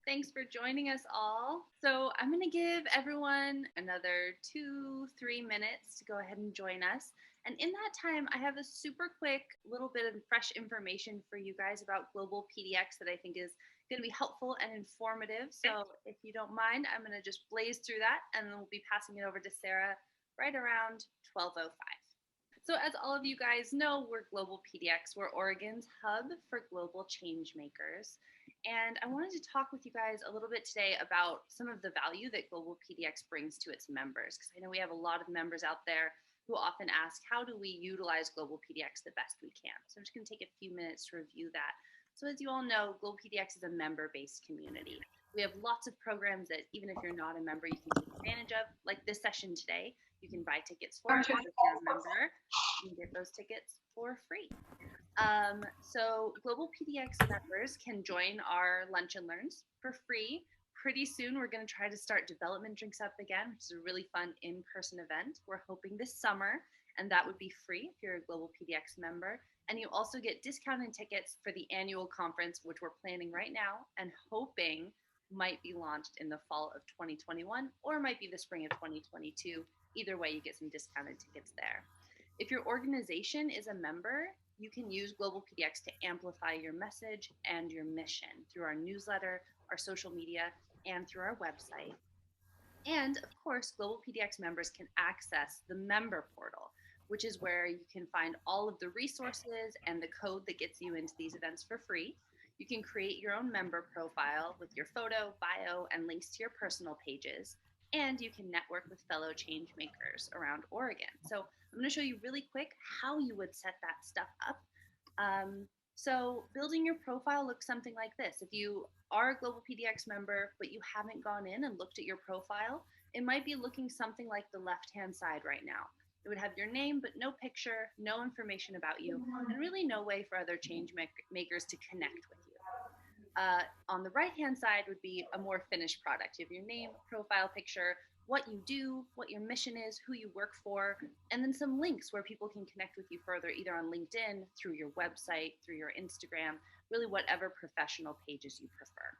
Thanks for joining us all. So I'm going to give everyone another 2-3 minutes to go ahead and join us. And in that time, I have a super quick little bit of fresh information for you guys about Global PDX that I think is going to be helpful and informative. So if you don't mind, I'm going to just blaze through that, and then we'll be passing it over to Sarah right around 12:05. So as all of you guys know, we're Global PDX. We're Oregon's hub for global change makers. And I wanted to talk with you guys a little bit today about some of the value that Global PDX brings to its members, because I know we have a lot of members out there who often ask, how do we utilize Global PDX the best we can? So I'm just going to take a few minutes to review that. So as you all know, Global PDX is a member-based community. We have lots of programs that even if you're not a member, you can take advantage of, like this session today. You can buy tickets for us if you're a member. You can get those tickets for free. So Global PDX members can join our Lunch and Learns for free. Pretty soon, we're going to try to start Development Drinks Up again, which is a really fun in-person event. We're hoping this summer, and that would be free if you're a Global PDX member. And you also get discounted tickets for the annual conference, which we're planning right now and hoping might be launched in the fall of 2021 or might be the spring of 2022. Either way, you get some discounted tickets there. If your organization is a member, you can use Global PDX to amplify your message and your mission through our newsletter, our social media, and through our website. And of course, Global PDX members can access the member portal, which is where you can find all of the resources and the code that gets you into these events for free. You can create your own member profile with your photo, bio, and links to your personal pages. And you can network with fellow change makers around Oregon. So I'm going to show you really quick how you would set that stuff up. So building your profile looks something like this. If you are a Global PDX member, but you haven't gone in and looked at your profile, it might be looking something like the left-hand side right now. It would have your name, but no picture, no information about you, and really no way for other change makers to connect with you. On the right-hand side would be a more finished product. You have your name, profile picture, what you do, what your mission is, who you work for, and then some links where people can connect with you further, either on LinkedIn, through your website, through your Instagram, really whatever professional pages you prefer.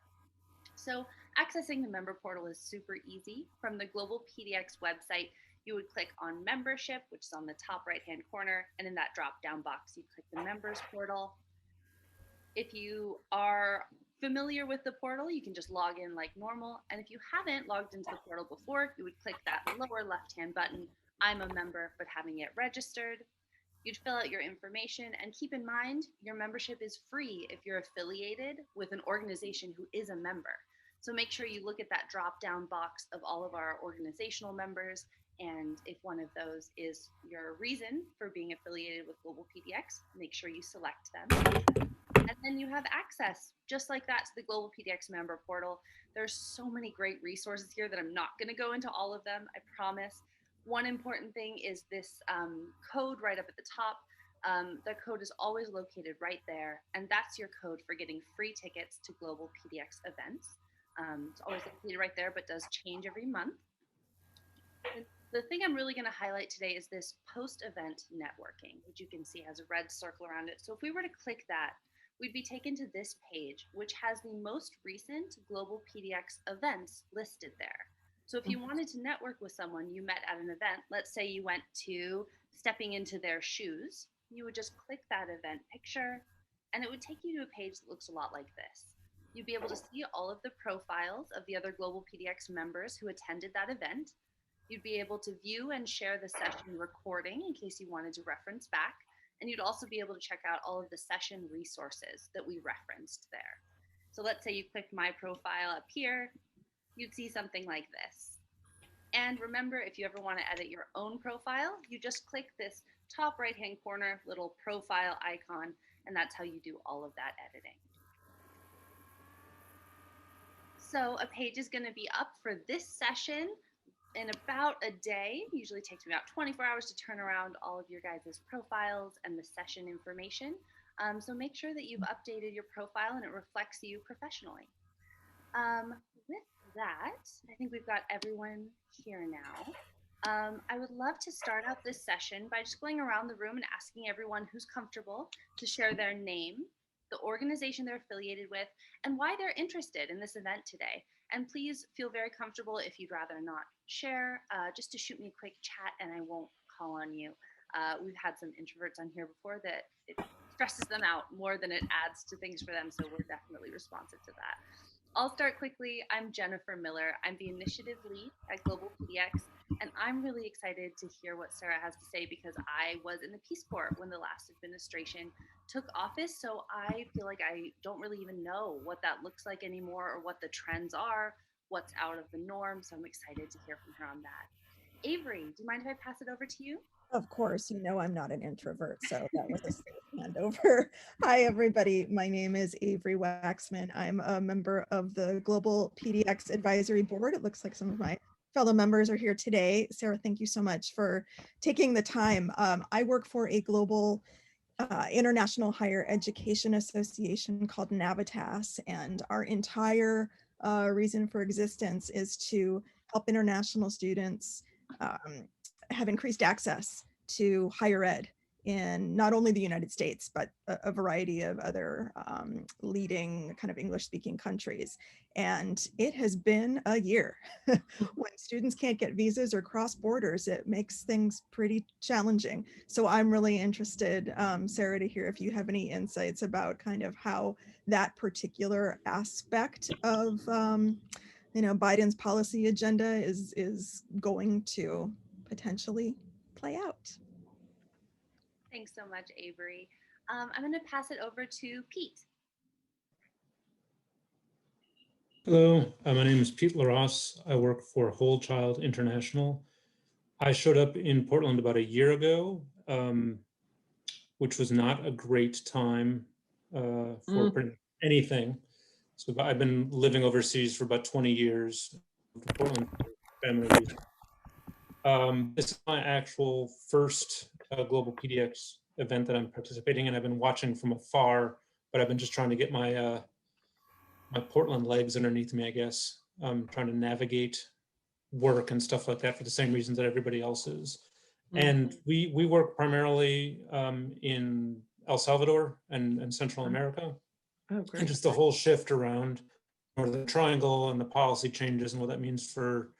So accessing the member portal is super easy. From the Global PDX website, you would click on membership, which is on the top right-hand corner, and in that drop-down box, you click the members portal. If you are familiar with the portal, you can just log in like normal. And if you haven't logged into the portal before, you would click that lower left-hand button, I'm a member, but having it registered. You'd fill out your information, and keep in mind, your membership is free if you're affiliated with an organization who is a member. So make sure you look at that drop-down box of all of our organizational members, and if one of those is your reason for being affiliated with Global PDX, make sure you select them. And then you have access, just like that, to the Global PDX member portal. There's so many great resources here that I'm not going to go into all of them, I promise. One important thing is this code right up at the top. The code is always located right there, and that's your code for getting free tickets to Global PDX events. It's always located right there, but does change every month. The thing I'm really going to highlight today is this post-event networking, which you can see has a red circle around it. So if we were to click that, we'd be taken to this page, which has the most recent Global PDX events listed there. So if you wanted to network with someone you met at an event, let's say you went to Stepping Into Their Shoes, you would just click that event picture, and it would take you to a page that looks a lot like this. You'd be able to see all of the profiles of the other Global PDX members who attended that event. You'd be able to view and share the session recording in case you wanted to reference back. And you'd also be able to check out all of the session resources that we referenced there. So let's say you clicked my profile up here, you'd see something like this. And remember, if you ever want to edit your own profile, you just click this top right-hand corner little profile icon, and that's how you do all of that editing. So a page is going to be up for this session in about a day. Usually takes me about 24 hours to turn around all of your guys' profiles and the session information. So make sure that you've updated your profile and it reflects you professionally. With that, I think we've got everyone here now. I would love to start out this session by just going around the room and asking everyone who's comfortable to share their name, the organization they're affiliated with, and why they're interested in this event today. And please feel very comfortable if you'd rather not share, just to shoot me a quick chat and I won't call on you. We've had some introverts on here before that it stresses them out more than it adds to things for them, so we're definitely responsive to that. I'll start quickly. I'm Jennifer Miller. I'm the initiative lead at GlobalPDX, and I'm really excited to hear what Sarah has to say because I was in the Peace Corps when the last administration took office, so I feel like I don't really even know what that looks like anymore or what the trends are, what's out of the norm, so I'm excited to hear from her on that. Avery, do you mind if I pass it over to you? Of course, I'm not an introvert, so that was a safe handover. Hi, everybody. My name is Avery Waxman. I'm a member of the Global PDX Advisory Board. It looks like some of my fellow members are here today. Sarah, thank you so much for taking the time. I work for a global international higher education association called Navitas, and our entire reason for existence is to help international students have increased access to higher ed in not only the United States, but a variety of other leading kind of English-speaking countries. And it has been a year. When students can't get visas or cross borders, it makes things pretty challenging. So I'm really interested, Sarah, to hear if you have any insights about kind of how that particular aspect of Biden's policy agenda is going to potentially play out. Thanks so much, Avery. I'm going to pass it over to Pete. Hello, my name is Pete LaRosse. I work for Whole Child International. I showed up in Portland about a year ago, which was not a great time for anything. So I've been living overseas for about 20 years, to Portland for family reasons. This is my actual first Global PDX event that I'm participating in. I've been watching from afar, but I've been just trying to get my Portland legs underneath me, I guess. I'm trying to navigate work and stuff like that for the same reasons that everybody else is. And we work primarily in El Salvador and Central America. Oh, great. And just the whole shift around Northern Triangle and the policy changes and what that means for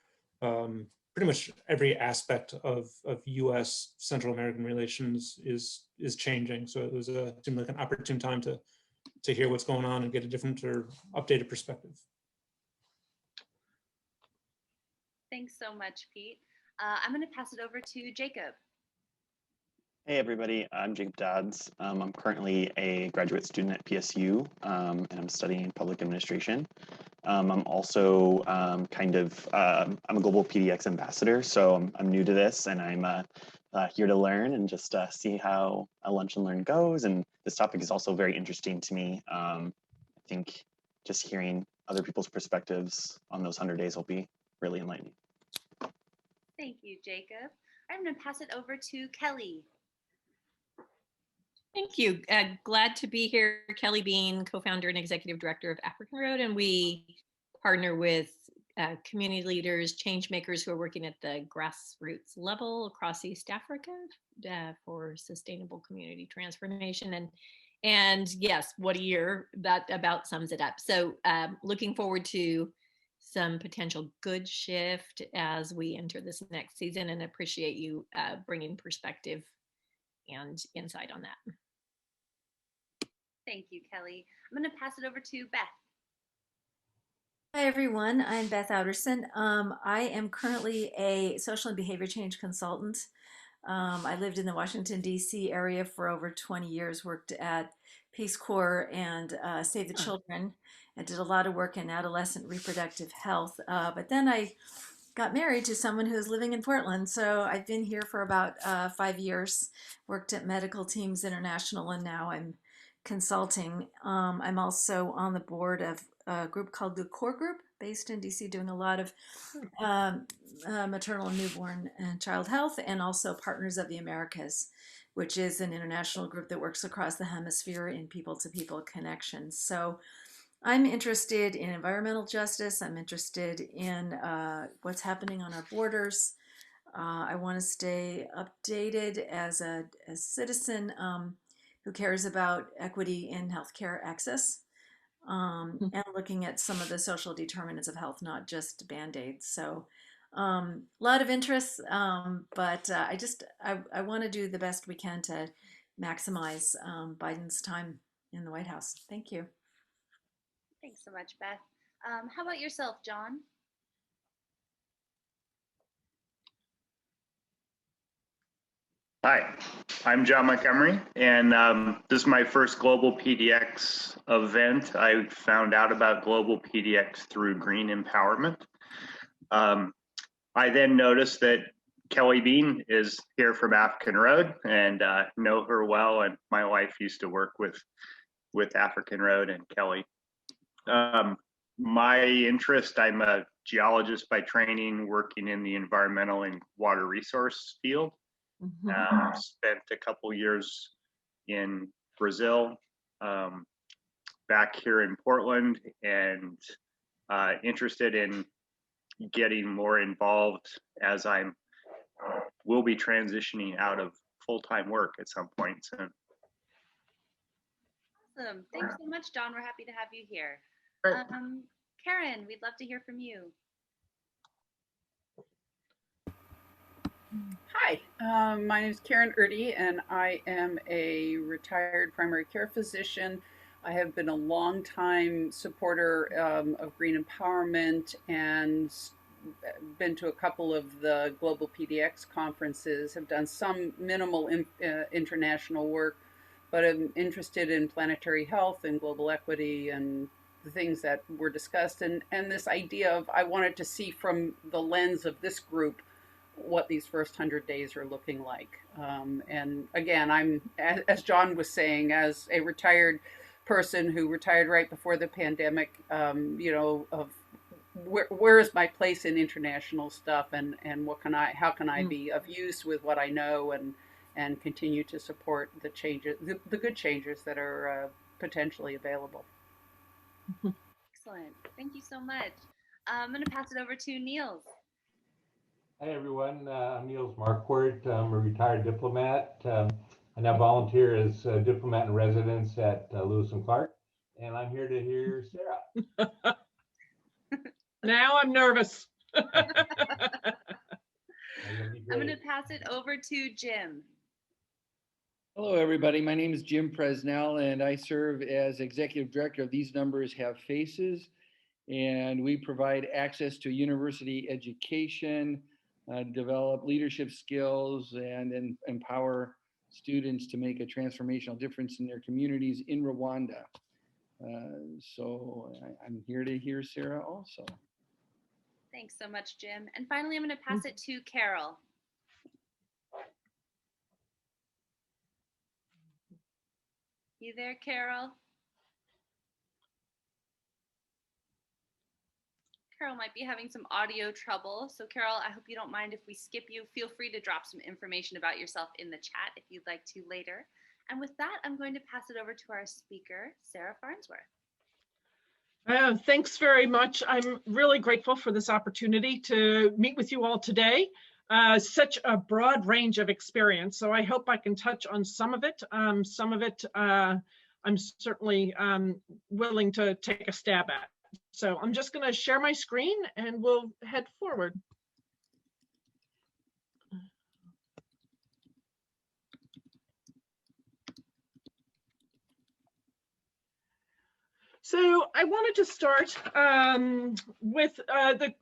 pretty much every aspect of U.S. Central American relations is changing. So it seemed like an opportune time to hear what's going on and get a different or updated perspective. Thanks so much, Pete. I'm going to pass it over to Jacob. Hey everybody, I'm Jacob Dodds. I'm currently a graduate student at PSU, and I'm studying public administration. I'm also I'm a global PDX ambassador, so I'm new to this, and I'm here to learn and just see how a lunch and learn goes. And this topic is also very interesting to me. I think just hearing other people's perspectives on those 100 days will be really enlightening. Thank you, Jacob. I'm going to pass it over to Kelly. Thank you. Glad to be here. Kelly Bean, co-founder and executive director of African Road, and we partner with community leaders, change makers who are working at the grassroots level across East Africa for sustainable community transformation. And yes, what a year. That about sums it up. So looking forward to some potential good shift as we enter this next season, and appreciate you bringing perspective and insight on that. Thank you, Kelly. I'm going to pass it over to Beth. Hi, everyone. I'm Beth Alderson. I am currently a social and behavior change consultant. I lived in the Washington, D.C. area for over 20 years, worked at Peace Corps and Save the Children, and did a lot of work in adolescent reproductive health. But then I got married to someone who's living in Portland. So I've been here for about 5 years, worked at Medical Teams International, and now I'm consulting. I'm also on the board of a group called the Core Group based in DC, doing a lot of maternal and newborn and child health, and also Partners of the Americas, which is an international group that works across the hemisphere in people-to-people connections. So I'm interested in environmental justice. I'm interested in what's happening on our borders. I want to stay updated as a citizen. who cares about equity in healthcare access, and looking at some of the social determinants of health, not just Band-Aids. So a lot of interests, but I want to do the best we can to maximize Biden's time in the White House. Thank you. Thanks so much, Beth. How about yourself, John? Hi, I'm John Montgomery, and this is my first GlobalPDX event. I found out about GlobalPDX through Green Empowerment. I then noticed that Kelly Bean is here from African Road, and know her well, and my wife used to work with African Road and Kelly. My interest, I'm a geologist by training, working in the environmental and water resource field. Spent a couple years in Brazil, back here in Portland, and interested in getting more involved as will be transitioning out of full-time work at some point soon. Awesome. Thanks so much, John. We're happy to have you here. Great. Karen, we'd love to hear from you. Hi, my name is Karen Erde, and I am a retired primary care physician. I have been a longtime supporter of Green Empowerment and been to a couple of the GlobalPDX conferences, have done some minimal international work, but I'm interested in planetary health and global equity and the things that were discussed. And this idea of, I wanted to see from the lens of this group what these first 100 days are looking like. And again, I'm, as John was saying, as a retired person who retired right before the pandemic, you know, of where is my place in international stuff, and how can I be of use with what I know, and continue to support the changes, the good changes that are potentially available. Excellent. Thank you so much. I'm going to pass it over to Niels. Hi, everyone. I'm Niels Marquardt. I'm a retired diplomat. I now volunteer as a diplomat in residence at Lewis and Clark, and I'm here to hear Sarah. Now I'm nervous. I'm going to pass it over to Jim. Hello, everybody. My name is Jim Presnell, and I serve as Executive Director of These Numbers Have Faces, and we provide access to university education, develop leadership skills, and empower students to make a transformational difference in their communities in Rwanda. So I'm here to hear Sarah also. Thanks so much, Jim. And finally, I'm going to pass it to Carol. You there, Carol? Carol might be having some audio trouble. So Carol, I hope you don't mind if we skip you. Feel free to drop some information about yourself in the chat if you'd like to later. And with that, I'm going to pass it over to our speaker, Sarah Farnsworth. Thanks very much. I'm really grateful for this opportunity to meet with you all today. Such a broad range of experience, so I hope I can touch on some of it. Some of it I'm certainly willing to take a stab at. So I'm just going to share my screen and we'll head forward. So I wanted to start with a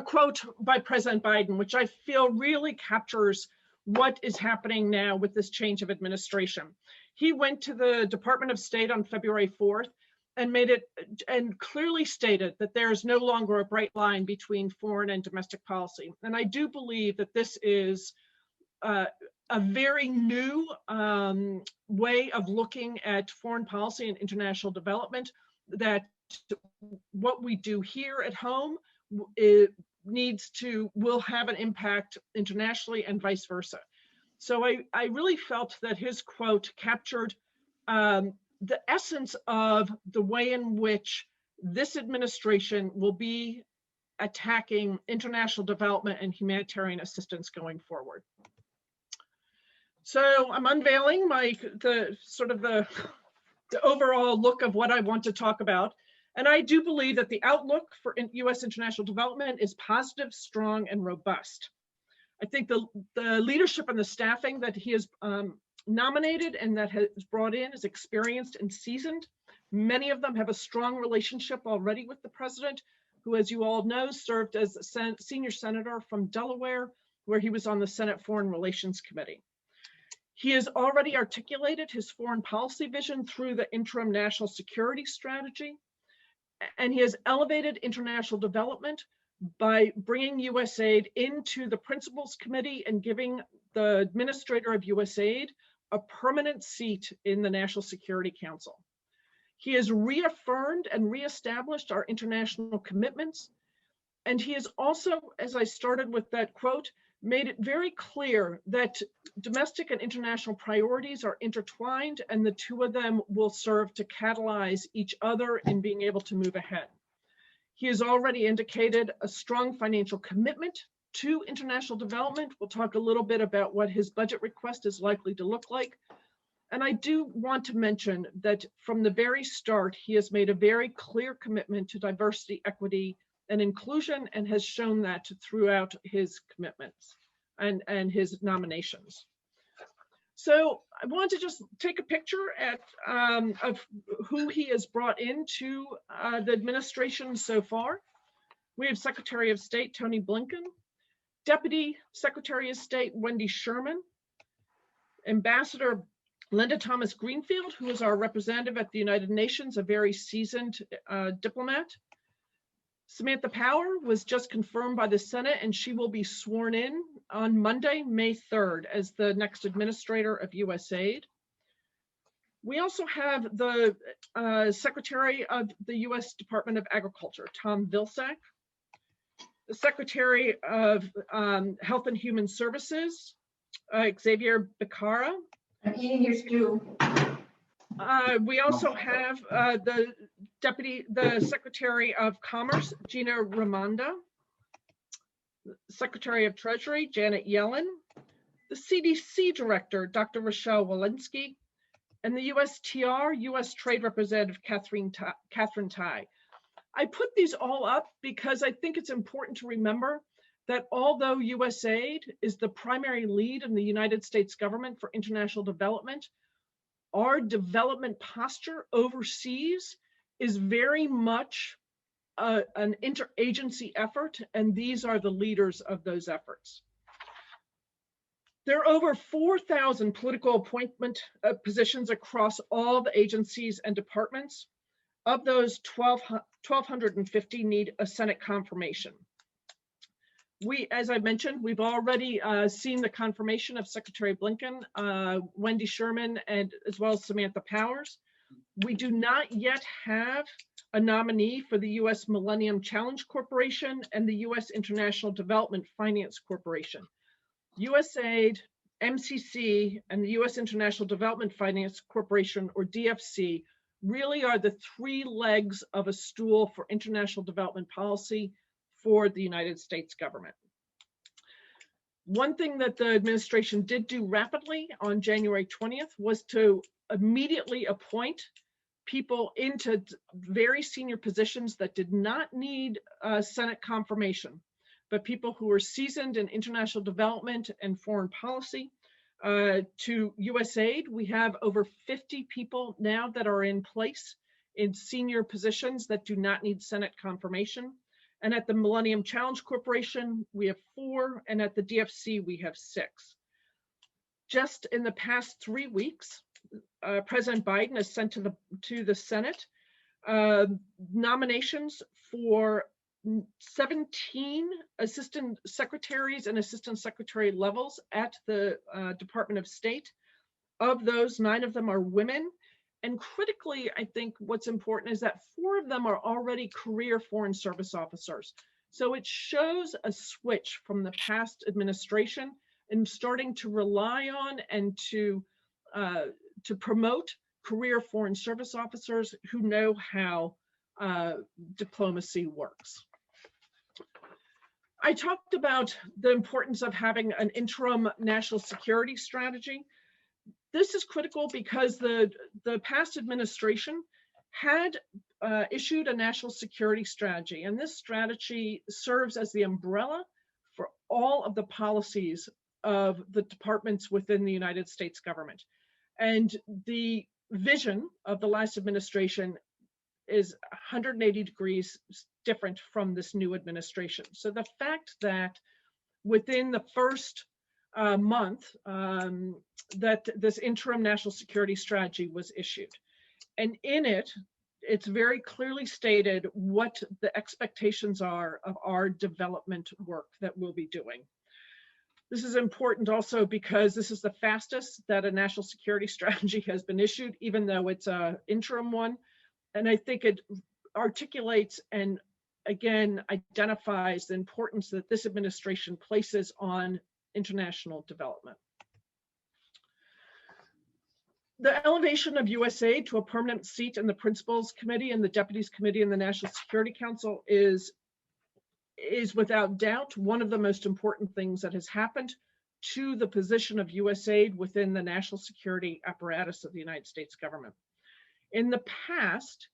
quote by President Biden, which I feel really captures what is happening now with this change of administration. He went to the Department of State on February 4th and made it and clearly stated that there is no longer a bright line between foreign and domestic policy. And I do believe that this is a very new way of looking at foreign policy and international development, that what we do here at home will have an impact internationally and vice versa. So I really felt that his quote captured the essence of the way in which this administration will be attacking international development and humanitarian assistance going forward. So I'm unveiling the overall look of what I want to talk about. And I do believe that the outlook for U.S. international development is positive, strong, and robust. I think the leadership and the staffing that he has nominated and that has brought in is experienced and seasoned. Many of them have a strong relationship already with the president, who, as you all know, served as a senior senator from Delaware, where he was on the Senate Foreign Relations Committee. He has already articulated his foreign policy vision through the interim national security strategy, and he has elevated international development by bringing USAID into the Principals Committee and giving the administrator of USAID a permanent seat in the National Security Council. He has reaffirmed and reestablished our international commitments, and he has also, as I started with that quote, made it very clear that domestic and international priorities are intertwined, and the two of them will serve to catalyze each other in being able to move ahead. He has already indicated a strong financial commitment to international development. We'll talk a little bit about what his budget request is likely to look like. And I do want to mention that from the very start, he has made a very clear commitment to diversity, equity, and inclusion, and has shown that throughout his commitments and his nominations. So I want to just take a picture of who he has brought into the administration so far. We have Secretary of State Tony Blinken, Deputy Secretary of State Wendy Sherman, Ambassador Linda Thomas Greenfield, who is our representative at the United Nations, a very seasoned diplomat. Samantha Power was just confirmed by the Senate, and she will be sworn in on Monday, May 3rd, as the next administrator of USAID. We also have the Secretary of the U.S. Department of Agriculture, Tom Vilsack, the Secretary of Health and Human Services, Xavier Becerra. I'm eating your stew. We also have the Secretary of Commerce, Gina Raimondo, Secretary of Treasury, Janet Yellen, the CDC Director, Dr. Rochelle Walensky, and the USTR, U.S. Trade Representative Catherine Tai. I put these all up because I think it's important to remember that although USAID is the primary lead in the United States government for international development, our development posture overseas is very much an interagency effort, and these are the leaders of those efforts. There are over 4,000 political appointment positions across all the agencies and departments. Of those, 1,250 need a Senate confirmation. As I mentioned, we've already seen the confirmation of Secretary Blinken, Wendy Sherman, and as well as Samantha Powers. We do not yet have a nominee for the U.S. Millennium Challenge Corporation and the U.S. International Development Finance Corporation. USAID, MCC, and the U.S. International Development Finance Corporation, or DFC, really are the three legs of a stool for international development policy for the United States government. One thing that the administration did do rapidly on January 20th was to immediately appoint people into very senior positions that did not need Senate confirmation, but people who were seasoned in international development and foreign policy. To USAID, we have over 50 people now that are in place in senior positions that do not need Senate confirmation. And at the Millennium Challenge Corporation, we have 4, and at the DFC, we have 6. Just in the past 3 weeks, President Biden has sent to the Senate nominations for 17 assistant secretaries and assistant secretary levels at the Department of State. Of those, 9 of them are women. And critically, I think what's important is that 4 of them are already career Foreign Service officers. So it shows a switch from the past administration and starting to rely on and to promote career Foreign Service officers who know how diplomacy works. I talked about the importance of having an interim national security strategy. this is critical because the past administration had issued a national security strategy, and this strategy serves as the umbrella for all of the policies of the departments within the United States government. And the vision of the last administration is 180 degrees different from this new administration. So the fact that within the first month that this interim national security strategy was issued, and in it, it's very clearly stated what the expectations are of our development work that we'll be doing. This is important also because this is the fastest that a national security strategy has been issued, even though it's an interim one. And I think it articulates and again identifies the importance that this administration places on international development. The elevation of USAID to a permanent seat in the Principals Committee and the Deputies Committee in the National Security Council is without doubt one of the most important things that has happened to the position of USAID within the national security apparatus of the United States government. In the past,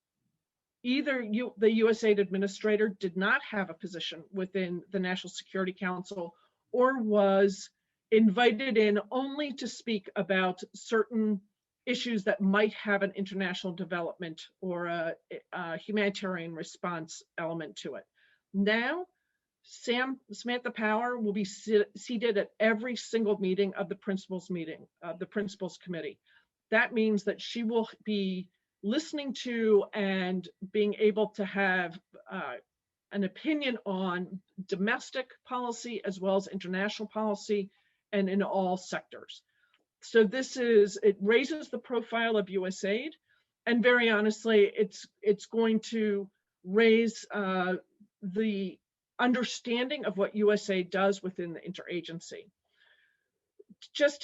either the USAID administrator did not have a position within the National Security Council or was invited in only to speak about certain issues that might have an international development or a humanitarian response element to it. Now, Samantha Power will be seated at every single meeting of the Principals Committee. That means that she will be listening to and being able to have an opinion on domestic policy as well as international policy and in all sectors. So it raises the profile of USAID, and very honestly, it's going to raise the understanding of what USAID does within the interagency.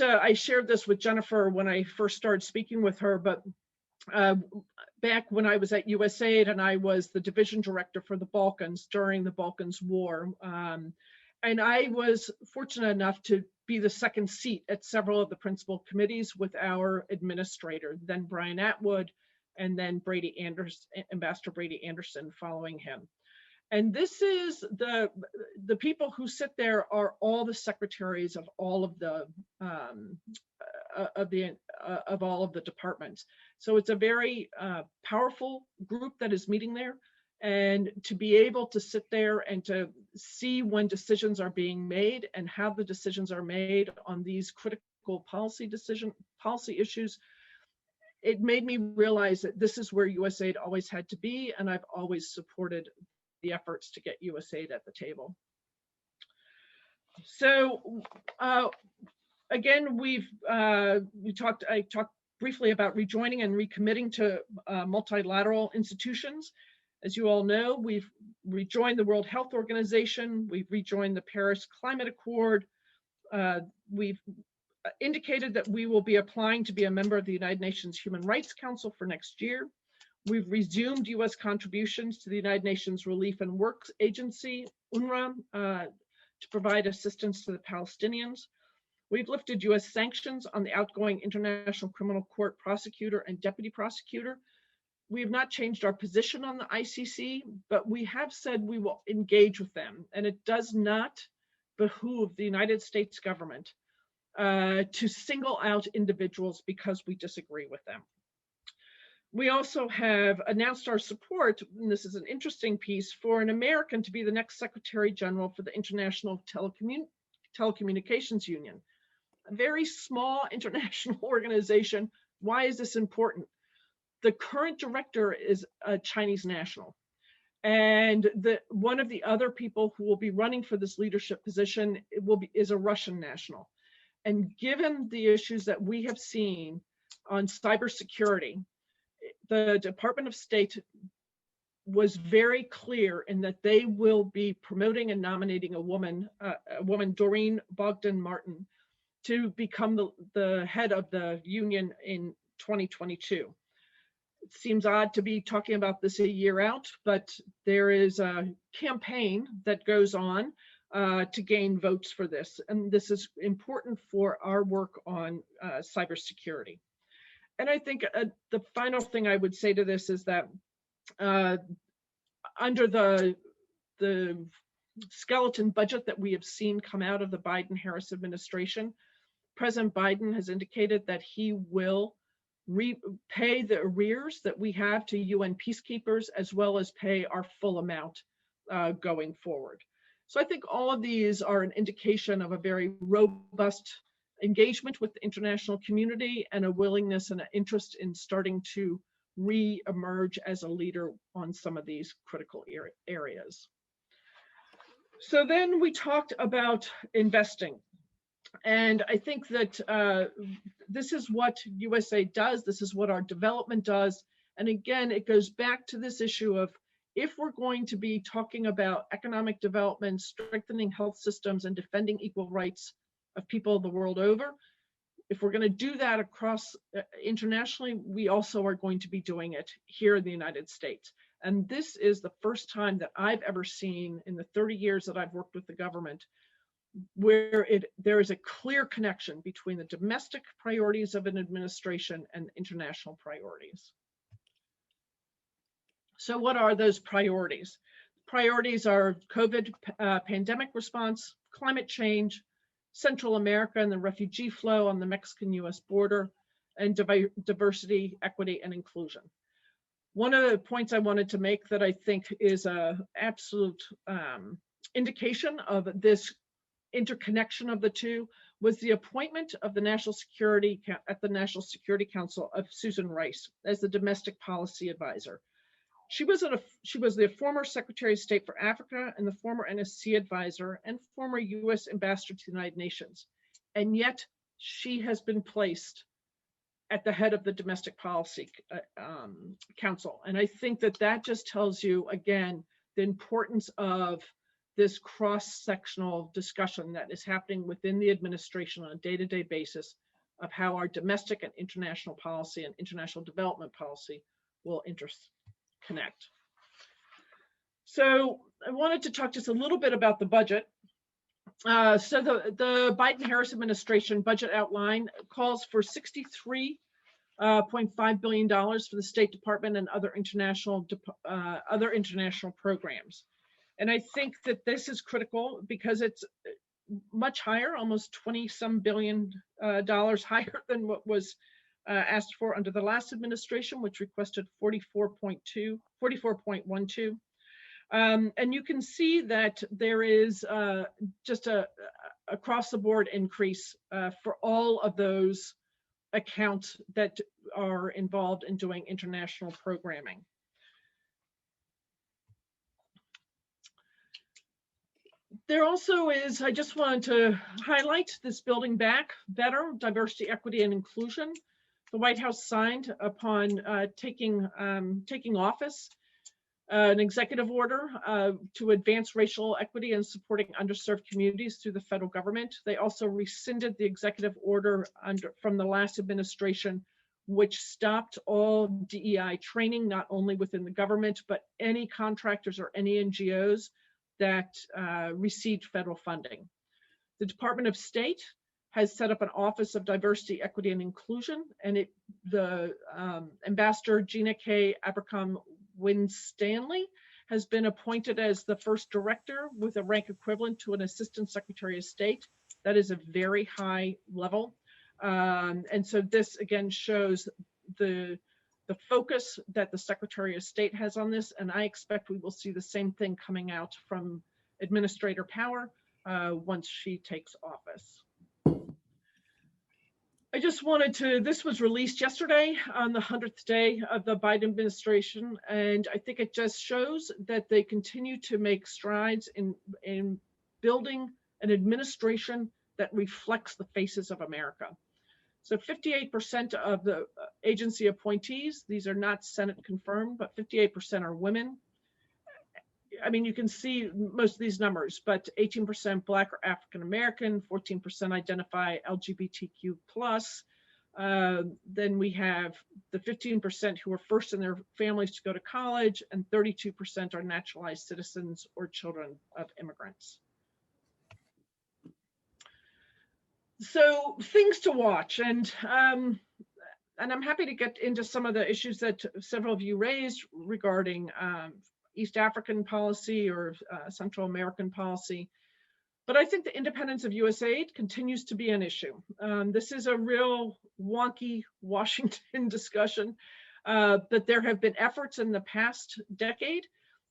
I shared this with Jennifer when I first started speaking with her, but back when I was at USAID and I was the division director for the Balkans during the Balkans War, and I was fortunate enough to be the second seat at several of the principal committees with our administrator, then Brian Atwood, and then Ambassador Brady Anderson following him. And this is the people who sit there are all the secretaries of all of the all of the departments. So it's a very powerful group that is meeting there, and to be able to sit there and to see when decisions are being made and how the decisions are made on these critical policy issues, it made me realize that this is where USAID always had to be, and I've always supported the efforts to get USAID at the table. So again, I talked briefly about rejoining and recommitting to multilateral institutions. As you all know, we've rejoined the World Health Organization, we've rejoined the Paris Climate Accord, we've indicated that we will be applying to be a member of the United Nations Human Rights Council for next year. We've resumed US contributions to the United Nations Relief and Works Agency, UNRWA, to provide assistance to the Palestinians. We've lifted US sanctions on the outgoing International Criminal Court prosecutor and deputy prosecutor. We have not changed our position on the ICC, but we have said we will engage with them, and it does not behoove the United States government to single out individuals because we disagree with them. We also have announced our support, and this is an interesting piece, for an American to be the next Secretary General for the International Telecommunications Union, a very small international organization. Why is this important? The current director is a Chinese national, and one of the other people who will be running for this leadership position is a Russian national. And given the issues that we have seen on cybersecurity, the Department of State was very clear in that they will be promoting and nominating a woman, Doreen Bogdan-Martin, to become the head of the union in 2022. It seems odd to be talking about this a year out, but there is a campaign that goes on to gain votes for this. And this is important for our work on cybersecurity. And I think the final thing I would say to this is that under the skeleton budget that we have seen come out of the Biden-Harris administration, President Biden has indicated that he will pay the arrears that we have to UN peacekeepers, as well as pay our full amount going forward. So I think all of these are an indication of a very robust engagement with the international community and a willingness and an interest in starting to re-emerge as a leader on some of these critical areas. So then we talked about investing. And I think that this is what Usaid does. This is what our development does. And again, it goes back to this issue of, if we're going to be talking about economic development, strengthening health systems, and defending equal rights of people the world over, if we're going to do that across internationally, we also are going to be doing it here in the United States. And this is the first time that I've ever seen in the 30 years that I've worked with the government where there is a clear connection between the domestic priorities of an administration and international priorities. So what are those priorities? Priorities are COVID pandemic response, climate change, Central America and the refugee flow on the Mexican-US border, and diversity, equity, and inclusion. One of the points I wanted to make that I think is an absolute indication of this interconnection of the two was the appointment of the National Security Council of Susan Rice as the domestic policy advisor. She was the former Secretary of State for Africa and the former NSC advisor and former US ambassador to the United Nations. And yet she has been placed at the head of the Domestic Policy Council. And I think that that just tells you, again, the importance of this cross-sectional discussion that is happening within the administration on a day-to-day basis of how our domestic and international policy and international development policy will interconnect. So I wanted to talk just a little bit about the budget. So the Biden-Harris administration budget outline calls for $63.5 billion for the State Department and other international programs. And I think that this is critical because it's much higher, almost 20-some billion dollars higher than what was asked for under the last administration, which requested 44.12. And you can see that there is just a across the board increase for all of those accounts that are involved in doing international programming. There also is, I just wanted to highlight this Building Back Better, Diversity, Equity, and Inclusion. The White House signed upon taking office an executive order to advance racial equity and supporting underserved communities through the federal government. They also rescinded the executive order from the last administration, which stopped all DEI training, not only within the government, but any contractors or any NGOs that received federal funding. The Department of State has set up an Office of Diversity, Equity, and Inclusion, and the Ambassador Gina K. Abercrombie-Winstanley has been appointed as the first director with a rank equivalent to an Assistant Secretary of State. That is a very high level. And so this again shows the focus that the Secretary of State has on this, and I expect we will see the same thing coming out from Administrator Power once she takes office. I just wanted to, this was released yesterday on the 100th day of the Biden administration, and I think it just shows that they continue to make strides in building an administration that reflects the faces of America. So 58% of the agency appointees, these are not Senate confirmed, but 58% are women. I mean, you can see most of these numbers, but 18% Black or African American, 14% identify LGBTQ+. Then we have the 15% who are first in their families to go to college, and 32% are naturalized citizens or children of immigrants. So things to watch, and I'm happy to get into some of the issues that several of you raised regarding East African policy or Central American policy. But I think the independence of USAID continues to be an issue. This is a real wonky Washington discussion, but there have been efforts in the past decade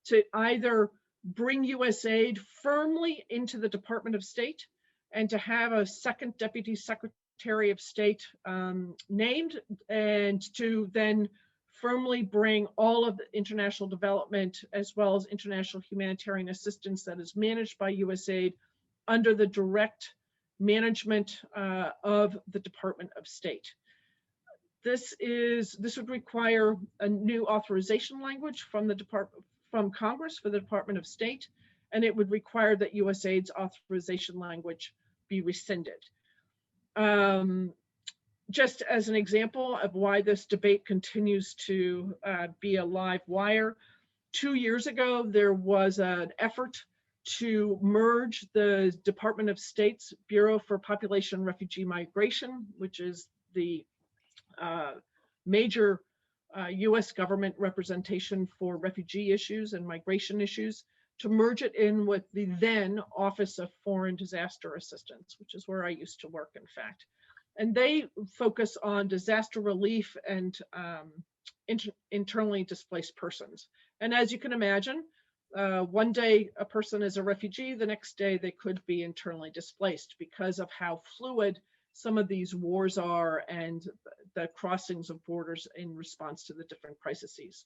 to either bring USAID firmly into the Department of State and to have a second Deputy Secretary of State named, and to then firmly bring all of the international development as well as international humanitarian assistance that is managed by USAID under the direct management of the Department of State. This would require a new authorization language from Congress for the Department of State, and it would require that USAID's authorization language be rescinded. Just as an example of why this debate continues to be a live wire, 2 years ago there was an effort to merge the Department of State's Bureau for Population Refugee Migration, which is the major US government representation for refugee issues and migration issues, to merge it in with the then Office of Foreign Disaster Assistance, which is where I used to work, in fact. And they focus on disaster relief and internally displaced persons. And as you can imagine, one day a person is a refugee, the next day they could be internally displaced because of how fluid some of these wars are and the crossings of borders in response to the different crises.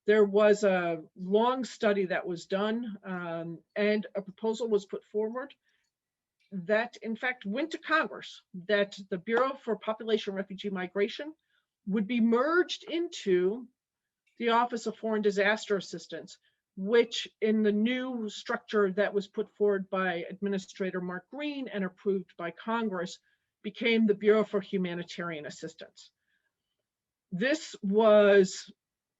There was a long study that was done, and a proposal was put forward that in fact went to Congress, that the Bureau for Population Refugee Migration would be merged into the Office of Foreign Disaster Assistance, which in the new structure that was put forward by Administrator Mark Green and approved by Congress became the Bureau for Humanitarian Assistance. This was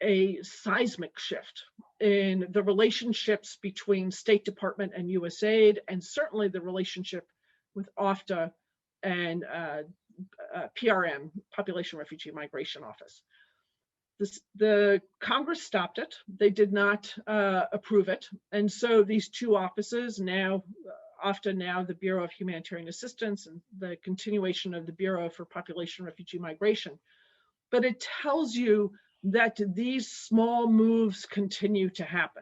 a seismic shift in the relationships between State Department and USAID, and certainly the relationship with OFDA and PRM, Population Refugee Migration Office. The Congress stopped it. They did not approve it. And so these two offices now, OFDA now the Bureau of Humanitarian Assistance and the continuation of the Bureau for Population Refugee Migration. But it tells you that these small moves continue to happen.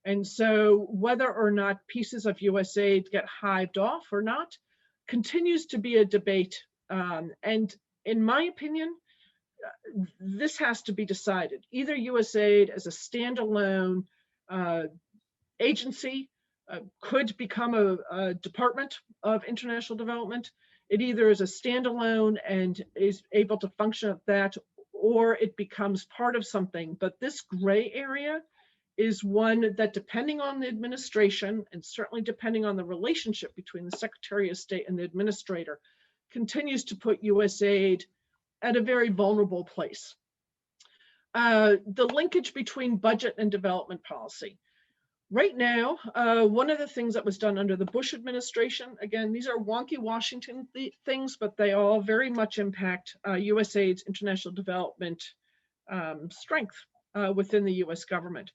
And so whether or not pieces of USAID get hived off or not continues to be a debate. And in my opinion, this has to be decided. Either USAID as a standalone agency could become a department of international development. It either is a standalone and is able to function at that, or it becomes part of something. But this gray area is one that, depending on the administration and certainly depending on the relationship between the Secretary of State and the administrator, continues to put USAID at a very vulnerable place. The linkage between budget and development policy. Right now, one of the things that was done under the Bush administration, again, these are wonky Washington things, but they all very much impact USAID's international development strength within the US government.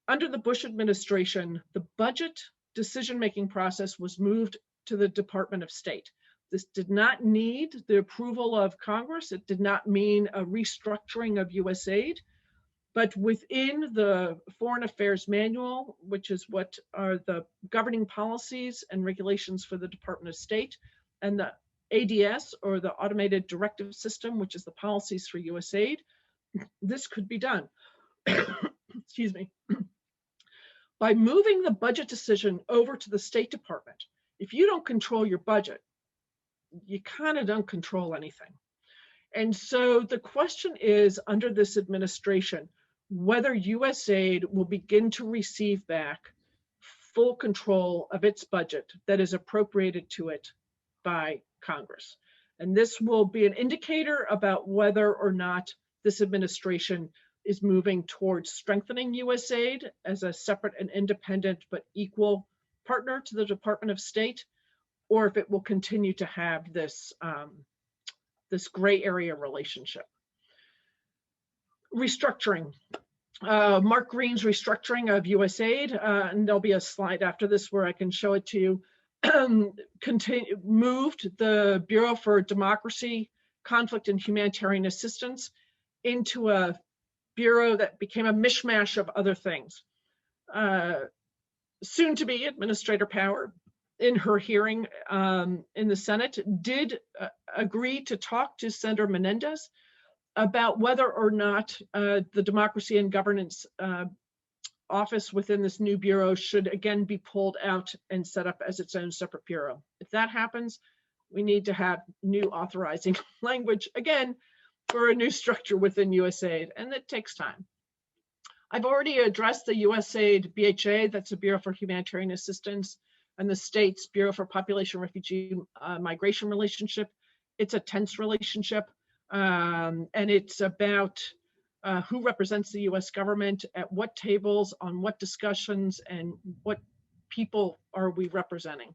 Under the Bush administration, the budget decision-making process was moved to the Department of State. This did not need the approval of Congress. It did not mean a restructuring of USAID. But within the Foreign Affairs Manual, which is what are the governing policies and regulations for the Department of State, and the ADS, or the Automated Directive System, which is the policies for USAID, this could be done. Excuse me. By moving the budget decision over to the State Department, if you don't control your budget, you kind of don't control anything. And so the question is, under this administration, whether USAID will begin to receive back full control of its budget that is appropriated to it by Congress. And this will be an indicator about whether or not this administration is moving towards strengthening USAID as a separate and independent but equal partner to the Department of State, or if it will continue to have this, this gray area relationship. Restructuring. Mark Green's restructuring of USAID, and there'll be a slide after this where I can show it to you, moved the Bureau for Democracy, Conflict and Humanitarian Assistance into a bureau that became a mishmash of other things. Soon to be Administrator Power, in her hearing in the Senate, did agree to talk to Senator Menendez about whether or not the Democracy and Governance office within this new bureau should again be pulled out and set up as its own separate bureau. If that happens, we need to have new authorizing language again for a new structure within USAID, and it takes time. I've already addressed the USAID BHA, that's the Bureau for Humanitarian Assistance, and the state's Bureau for Population, Refugee, Migration relationship. It's a tense relationship, and it's about who represents the US government, at what tables, on what discussions, and what people are we representing.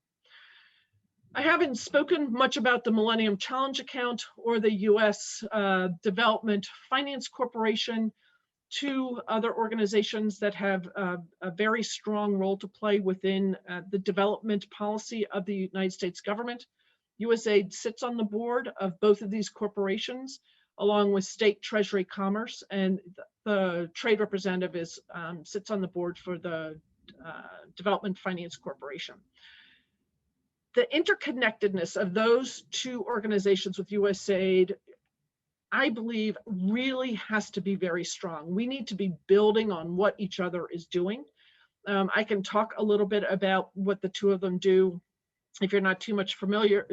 I haven't spoken much about the Millennium Challenge Account or the US Development Finance Corporation, two other organizations that have a very strong role to play within the development policy of the United States government. USAID sits on the board of both of these corporations, along with State Treasury Commerce, and the trade representative is, sits on the board for the Development Finance Corporation. The interconnectedness of those two organizations with USAID, I believe, really has to be very strong. We need to be building on what each other is doing. I can talk a little bit about what the two of them do if you're not too familiar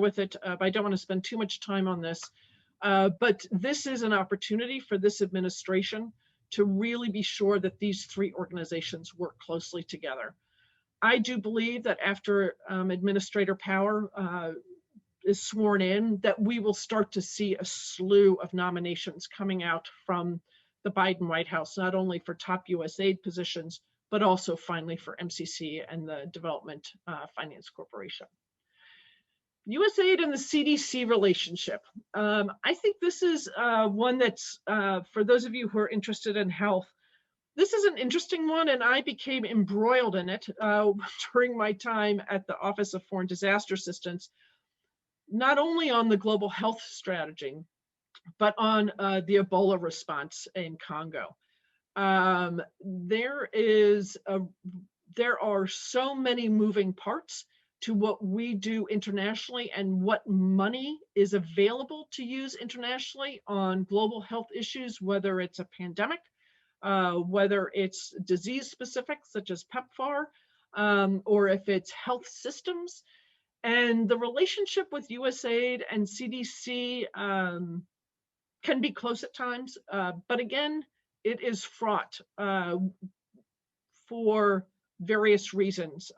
with it, but I don't want to spend too much time on this. But this is an opportunity for this administration to really be sure that these three organizations work closely together. I do believe that after Administrator Power is sworn in, that we will start to see a slew of nominations coming out from the Biden White House, not only for top USAID positions, but also finally for MCC and the Development Finance Corporation. USAID and the CDC relationship. I think this is one that's, for those of you who are interested in health, this is an interesting one, and I became embroiled in it during my time at the Office of Foreign Disaster Assistance, not only on the global health strategy, but on the Ebola response in Congo. There are so many moving parts to what we do internationally and what money is available to use internationally on global health issues, whether it's a pandemic, whether it's disease specific, such as PEPFAR, or if it's health systems. And the relationship with USAID and CDC can be close at times, but again, it is fraught for various reasons.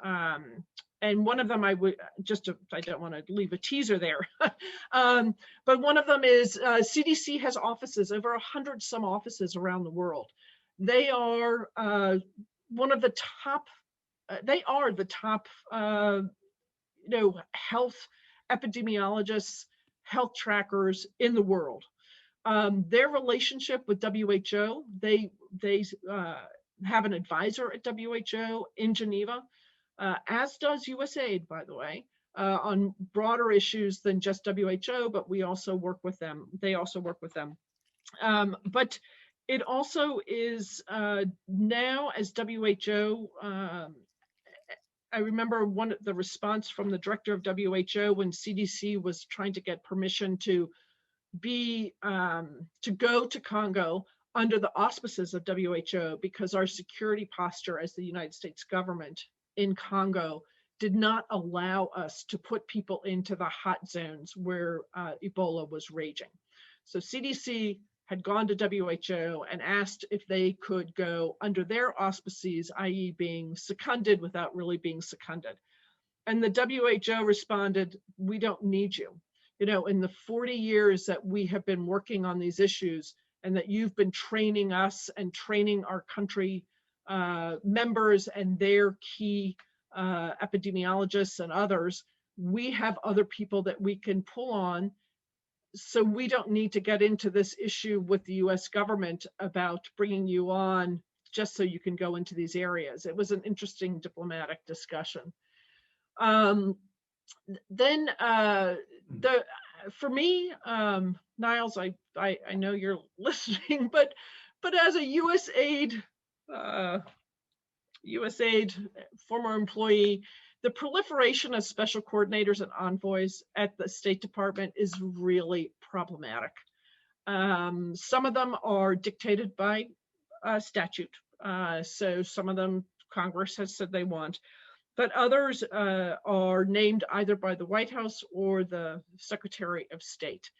And one of them I don't want to leave a teaser there, but one of them is CDC has offices, over 100 some offices around the world. They are one of the top, health epidemiologists, health trackers in the world. Their relationship with WHO, they have an advisor at WHO in Geneva, as does USAID, by the way, on broader issues than just WHO, but we also work with them. They also work with them. But it also is now, as WHO, I remember the response from the director of WHO when CDC was trying to get permission to go to Congo under the auspices of WHO, because our security posture as the United States government in Congo did not allow us to put people into the hot zones where Ebola was raging. So CDC had gone to WHO and asked if they could go under their auspices, i.e. being seconded without really being seconded. And the WHO responded, "We don't need you. You know, in the 40 years that we have been working on these issues and that you've been training us and training our country members and their key epidemiologists and others, we have other people that we can pull on. So we don't need to get into this issue with the US government about bringing you on just so you can go into these areas. It was an interesting diplomatic discussion. For me, Niles, I know you're listening, but as a USAID former employee, the proliferation of special coordinators and envoys at the State Department is really problematic. Some of them are dictated by statute. So some of them Congress has said they want, but others are named either by the White House or the Secretary of State.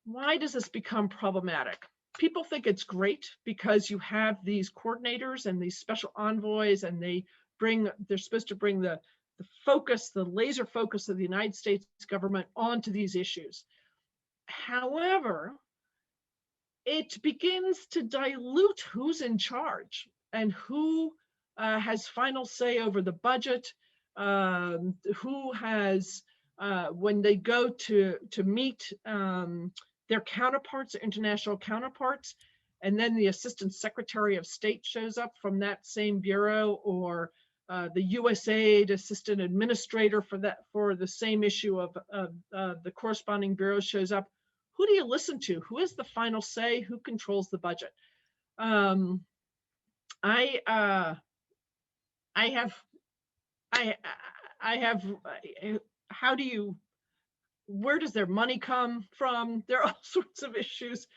Why does this become problematic? People think it's great because you have these coordinators and these special envoys, and they're supposed to bring the focus, the laser focus of the United States government onto these issues. However, it begins to dilute who's in charge and who has final say over the budget, who has, when they go to meet their counterparts, international counterparts, and then the Assistant Secretary of State shows up from that same bureau, or the Usaid Assistant Administrator for the same issue of the corresponding bureau shows up. Who do you listen to? Who has the final say? Who controls the budget? Where does their money come from? There are all sorts of issues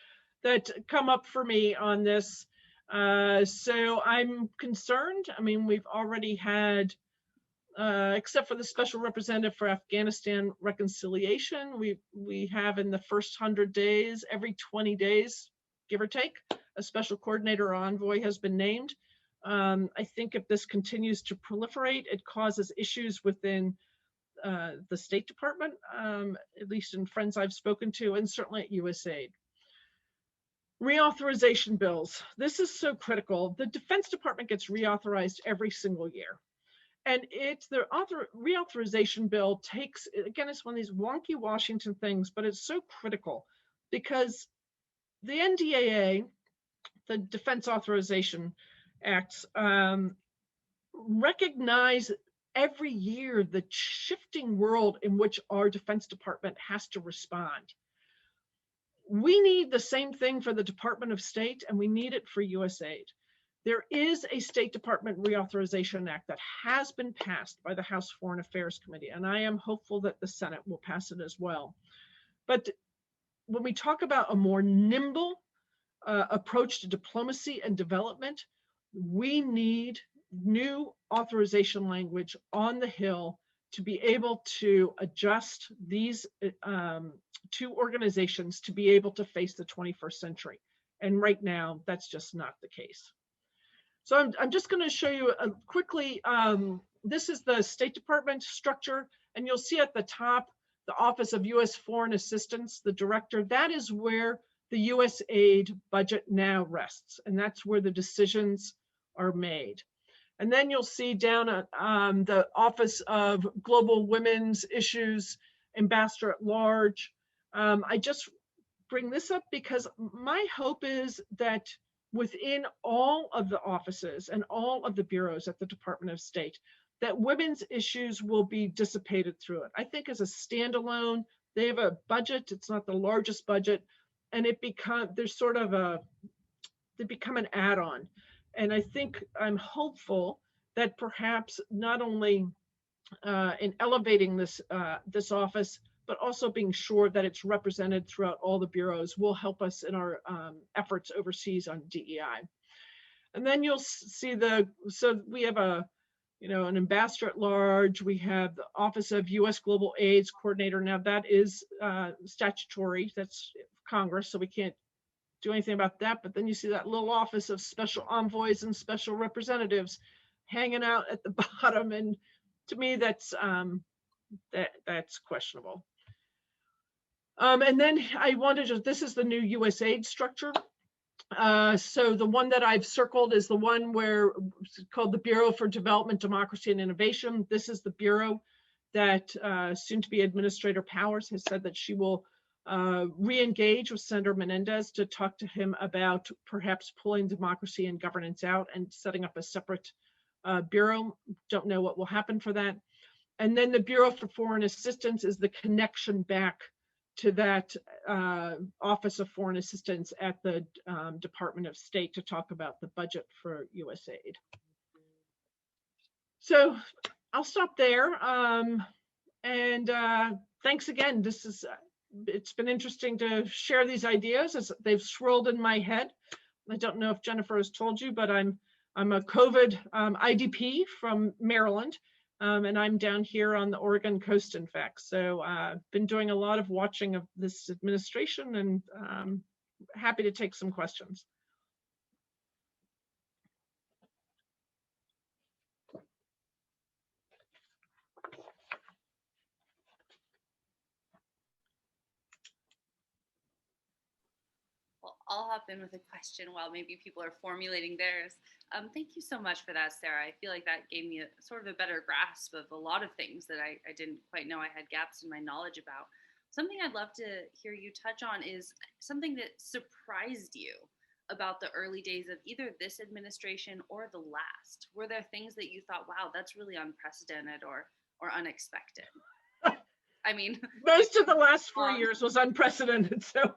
that come up for me on this. So I'm concerned. I mean, we've already had, except for the Special Representative for Afghanistan reconciliation, we have in the first 100 days, every 20 days, give or take, a special coordinator or envoy has been named. I think if this continues to proliferate, it causes issues within the State Department, at least in friends I've spoken to, and certainly at USAID. Reauthorization bills. This is so critical. The Defense Department gets reauthorized every single year. And the reauthorization bill takes, again, it's one of these wonky Washington things, but it's so critical because the NDAA, the Defense Authorization Acts, recognize every year the shifting world in which our Defense Department has to respond. We need the same thing for the Department of State, and we need it for USAID. There is a State Department Reauthorization Act that has been passed by the House Foreign Affairs Committee, and I am hopeful that the Senate will pass it as well. But when we talk about a more nimble approach to diplomacy and development, we need new authorization language on the Hill to be able to adjust these two organizations to be able to face the 21st century. And right now, that's just not the case. So I'm just going to show you quickly, this is the State Department structure, and you'll see at the top, the Office of U.S. Foreign Assistance, the director. That is where the USAID budget now rests, and that's where the decisions are made. And then you'll see down at the Office of Global Women's Issues, Ambassador at Large. I just bring this up because my hope is that within all of the offices and all of the bureaus at the Department of State, that women's issues will be dissipated through it. I think as a standalone, they have a budget, it's not the largest budget, and they become an add-on. And I think I'm hopeful that perhaps not only in elevating this office, but also being sure that it's represented throughout all the bureaus will help us in our efforts overseas on DEI. And then you'll see so we have an ambassador at large. We have the Office of U.S. Global AIDS Coordinator. Now that is statutory, that's Congress, so we can't do anything about that. But then you see that little office of special envoys and special representatives hanging out at the bottom. And to me, that's questionable. And then I wanted to, this is the new USAID structure. So the one that I've circled is the one where it's called the Bureau for Development, Democracy and Innovation. This is the bureau that soon-to-be Administrator Powers has said that she will re-engage with Senator Menendez to talk to him about perhaps pulling democracy and governance out and setting up a separate bureau. Don't know what will happen for that. And then the Bureau for Foreign Assistance is the connection back to that Office of Foreign Assistance at the Department of State to talk about the budget for USAID. So I'll stop there. And thanks again. This is it's been interesting to share these ideas as they've swirled in my head. I don't know if Jennifer has told you, but I'm a COVID IDP from Maryland. And I'm down here on the Oregon coast, in fact. So I've been doing a lot of watching of this administration and happy to take some questions. Well, I'll hop in with a question while maybe people are formulating theirs. Thank you so much for that, Sarah. I feel like that gave me a sort of a better grasp of a lot of things that I didn't quite know I had gaps in my knowledge about. Something I'd love to hear you touch on is something that surprised you about the early days of either this administration or the last. Were there things that you thought, wow, that's really unprecedented or unexpected? I mean, most of the last 4 years was unprecedented. So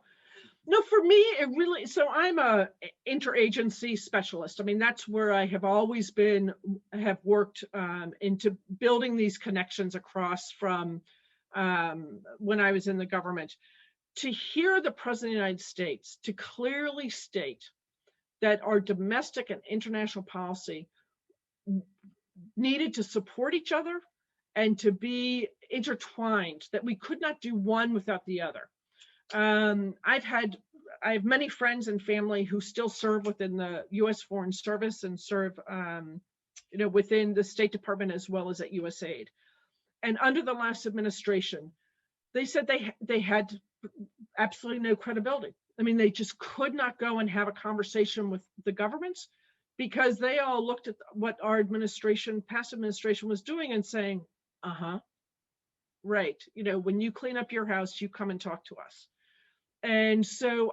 no, for me, it really, so I'm a interagency specialist. I mean, that's where I have always been, have worked into building these connections across from when I was in the government. To hear the President of the United States to clearly state that our domestic and international policy needed to support each other and to be intertwined, that we could not do one without the other. I have many friends and family who still serve within the U.S. Foreign Service and serve, within the State Department as well as at USAID. And under the last administration, they said they had absolutely no credibility. I mean, they just could not go and have a conversation with the governments because they all looked at what our administration, past administration, was doing and saying, right, when you clean up your house, you come and talk to us. And so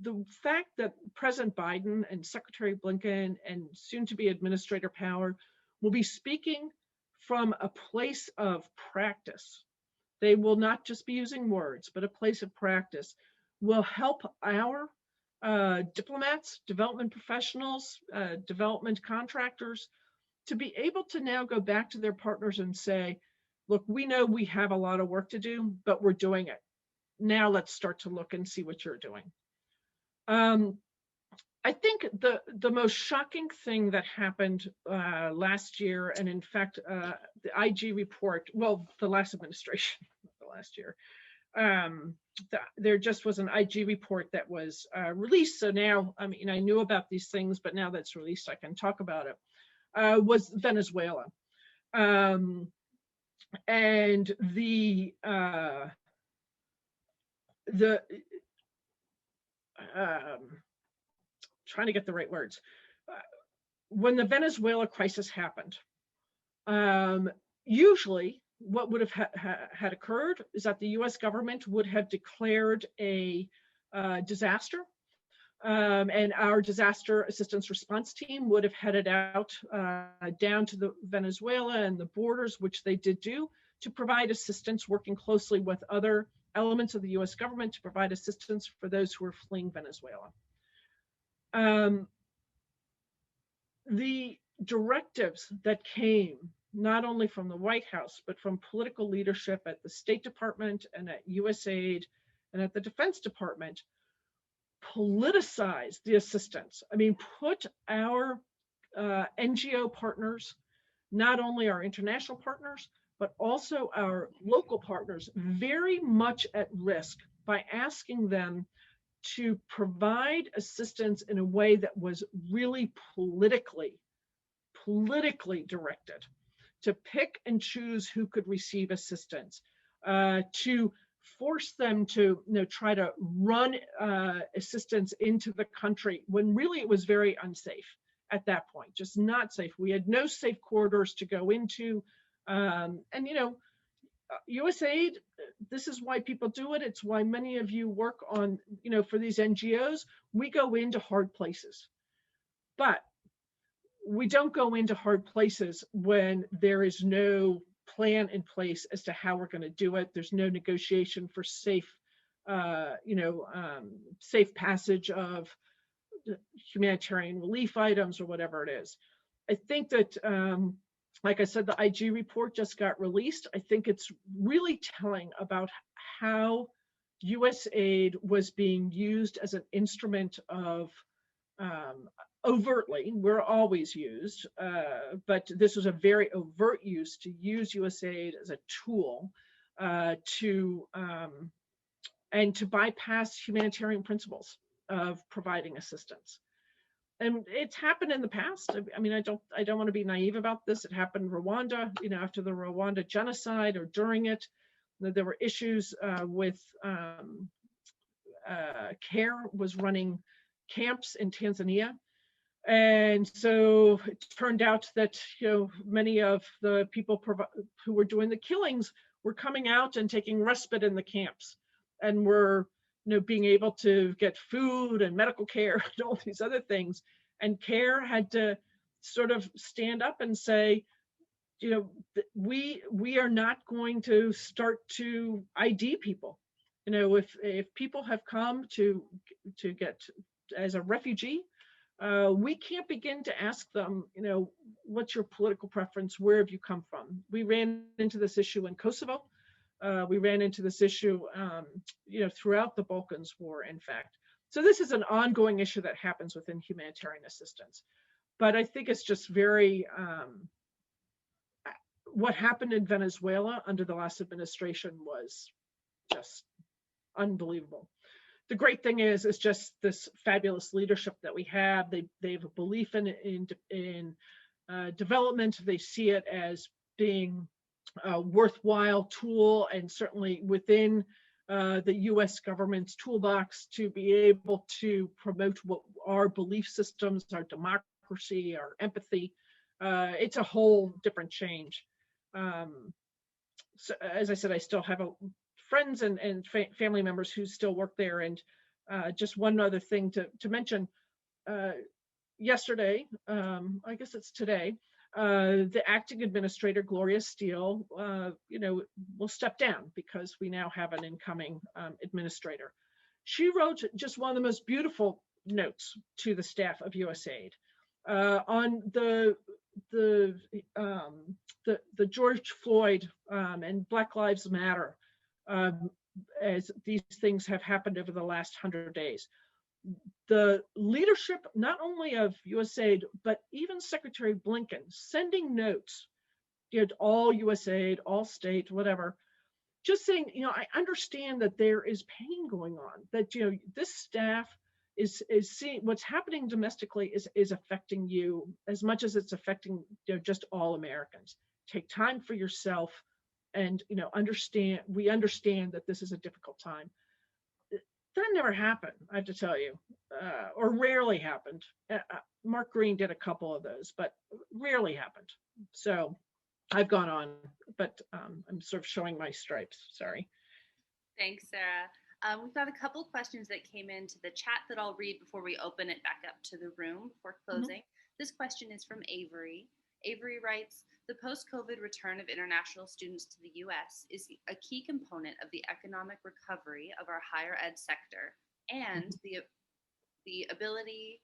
the fact that President Biden and Secretary Blinken and soon to be Administrator Power will be speaking from a place of practice, they will not just be using words, but a place of practice, will help our diplomats, development professionals, development contractors to be able to now go back to their partners and say, look, we know we have a lot of work to do, but we're doing it. Now let's start to look and see what you're doing. I think the most shocking thing that happened last year, and in fact, the IG report, well, the last administration, the last year, there just was an IG report that was released. So now, I mean, I knew about these things, but now that's released, I can talk about it, was Venezuela. And trying to get the right words. When the Venezuela crisis happened, usually what would have had occurred is that the US government would have declared a disaster, and our disaster assistance response team would have headed out down to the Venezuela and the borders, which they did do, to provide assistance, working closely with other elements of the US government to provide assistance for those who are fleeing Venezuela. The directives that came not only from the White House, but from political leadership at the State Department and at USAID and at the Defense Department politicized the assistance. I mean, put our NGO partners, not only our international partners, but also our local partners, very much at risk by asking them to provide assistance in a way that was really politically directed, to pick and choose who could receive assistance, to force them to try to run assistance into the country when really it was very unsafe at that point, just not safe. We had no safe corridors to go into. USAID, this is why people do it. It's why many of you work on, for these NGOs, we go into hard places. But we don't go into hard places when there is no plan in place as to how we're going to do it. There's no negotiation for safe, safe passage of humanitarian relief items or whatever it is. I think that, like I said, the IG report just got released. I think it's really telling about how USAID was being used as an instrument of, overtly, we're always used, but this was a very overt use to use USAID as a tool to bypass humanitarian principles of providing assistance. And it's happened in the past. I mean, I don't want to be naive about this. It happened in Rwanda, after the Rwanda genocide or during it. There were issues with CARE was running camps in Tanzania. And so it turned out that, many of the people who were doing the killings were coming out and taking respite in the camps and were, being able to get food and medical care and all these other things. And CARE had to sort of stand up and say, we are not going to start to ID people. If people have come to get as a refugee, we can't begin to ask them, what's your political preference? Where have you come from? We ran into this issue in Kosovo. We ran into this issue, throughout the Balkans War, in fact. So this is an ongoing issue that happens within humanitarian assistance. But I think it's just very, what happened in Venezuela under the last administration was just unbelievable. The great thing is just this fabulous leadership that we have. They have a belief in development. They see it as being a worthwhile tool, and certainly within the U.S. government's toolbox to be able to promote what our belief systems, our democracy, our empathy. It's a whole different change. So, as I said, I still have friends and family members who still work there. And just one other thing to mention, yesterday, I guess it's today, the acting administrator, Gloria Steele, will step down because we now have an incoming administrator. She wrote just one of the most beautiful notes to the staff of USAID on the George Floyd and Black Lives Matter, as these things have happened over the last 100 days. The leadership, not only of USAID, but even Secretary Blinken, sending notes, to all USAID, all state, whatever, just saying, I understand that there is pain going on, that, this staff is seeing what's happening domestically is affecting you as much as it's affecting, just all Americans. Take time for yourself and, we understand that this is a difficult time. That never happened, I have to tell you, or rarely happened. Mark Green did a couple of those, but rarely happened. So I've gone on, but I'm sort of showing my stripes, sorry. Thanks, Sarah. We've got a couple questions that came into the chat that I'll read before we open it back up to the room before closing. Mm-hmm. This question is from Avery. Avery writes, the post-COVID return of international students to the U.S. is a key component of the economic recovery of our higher ed sector and the ability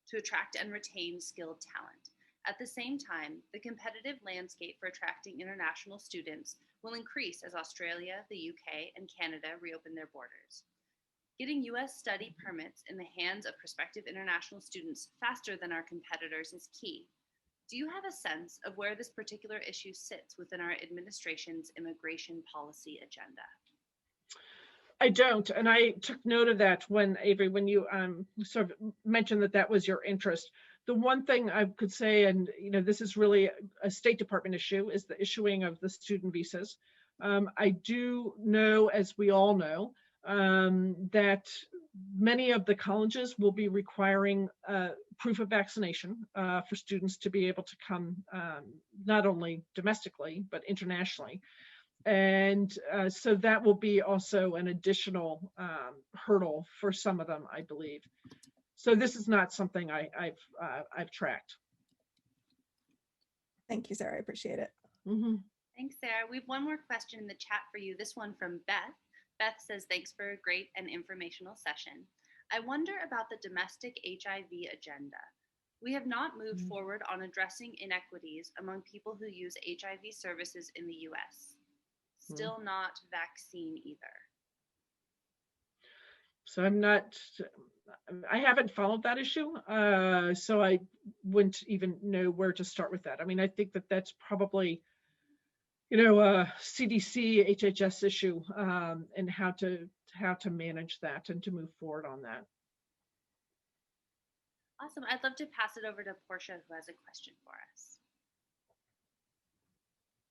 to attract and retain skilled talent. At the same time, the competitive landscape for attracting international students will increase as Australia, the UK, and Canada reopen their borders. Getting U.S. study permits in the hands of prospective international students faster than our competitors is key. Do you have a sense of where this particular issue sits within our administration's immigration policy agenda? I don't, and I took note of that when, Avery, when you sort of mentioned that was your interest. The one thing I could say, and this is really a State Department issue, is the issuing of the student visas. I do know, as we all know, that many of the colleges will be requiring proof of vaccination for students to be able to come not only domestically, but internationally. And so that will be also an additional hurdle for some of them, I believe. So this is not something I've tracked. Thank you, Sarah. I appreciate it. Thanks, Sarah. We have one more question in the chat for you. This one from Beth. Beth says, thanks for a great and informational session. I wonder about the domestic HIV agenda. We have not moved forward on addressing inequities among people who use HIV services in the U.S. Still not vaccine either. So I haven't followed that issue, so I wouldn't even know where to start with that. I mean, I think that that's probably, a CDC, HHS issue, and how to manage that and to move forward on that. Awesome. I'd love to pass it over to Portia, who has a question for us.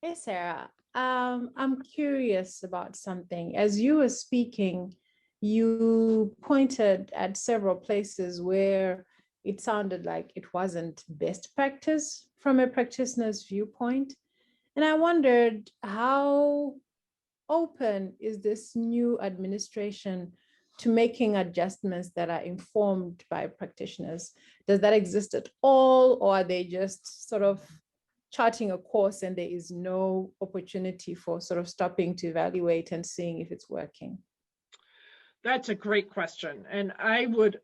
Hey, Sarah. I'm curious about something. As you were speaking, you pointed at several places where it sounded like it wasn't best practice from a practitioner's viewpoint. And I wondered, how open is this new administration to making adjustments that are informed by practitioners? Does that exist at all, or are they just sort of charting a course and there is no opportunity for sort of stopping to evaluate and seeing if it's working? That's a great question. And I would,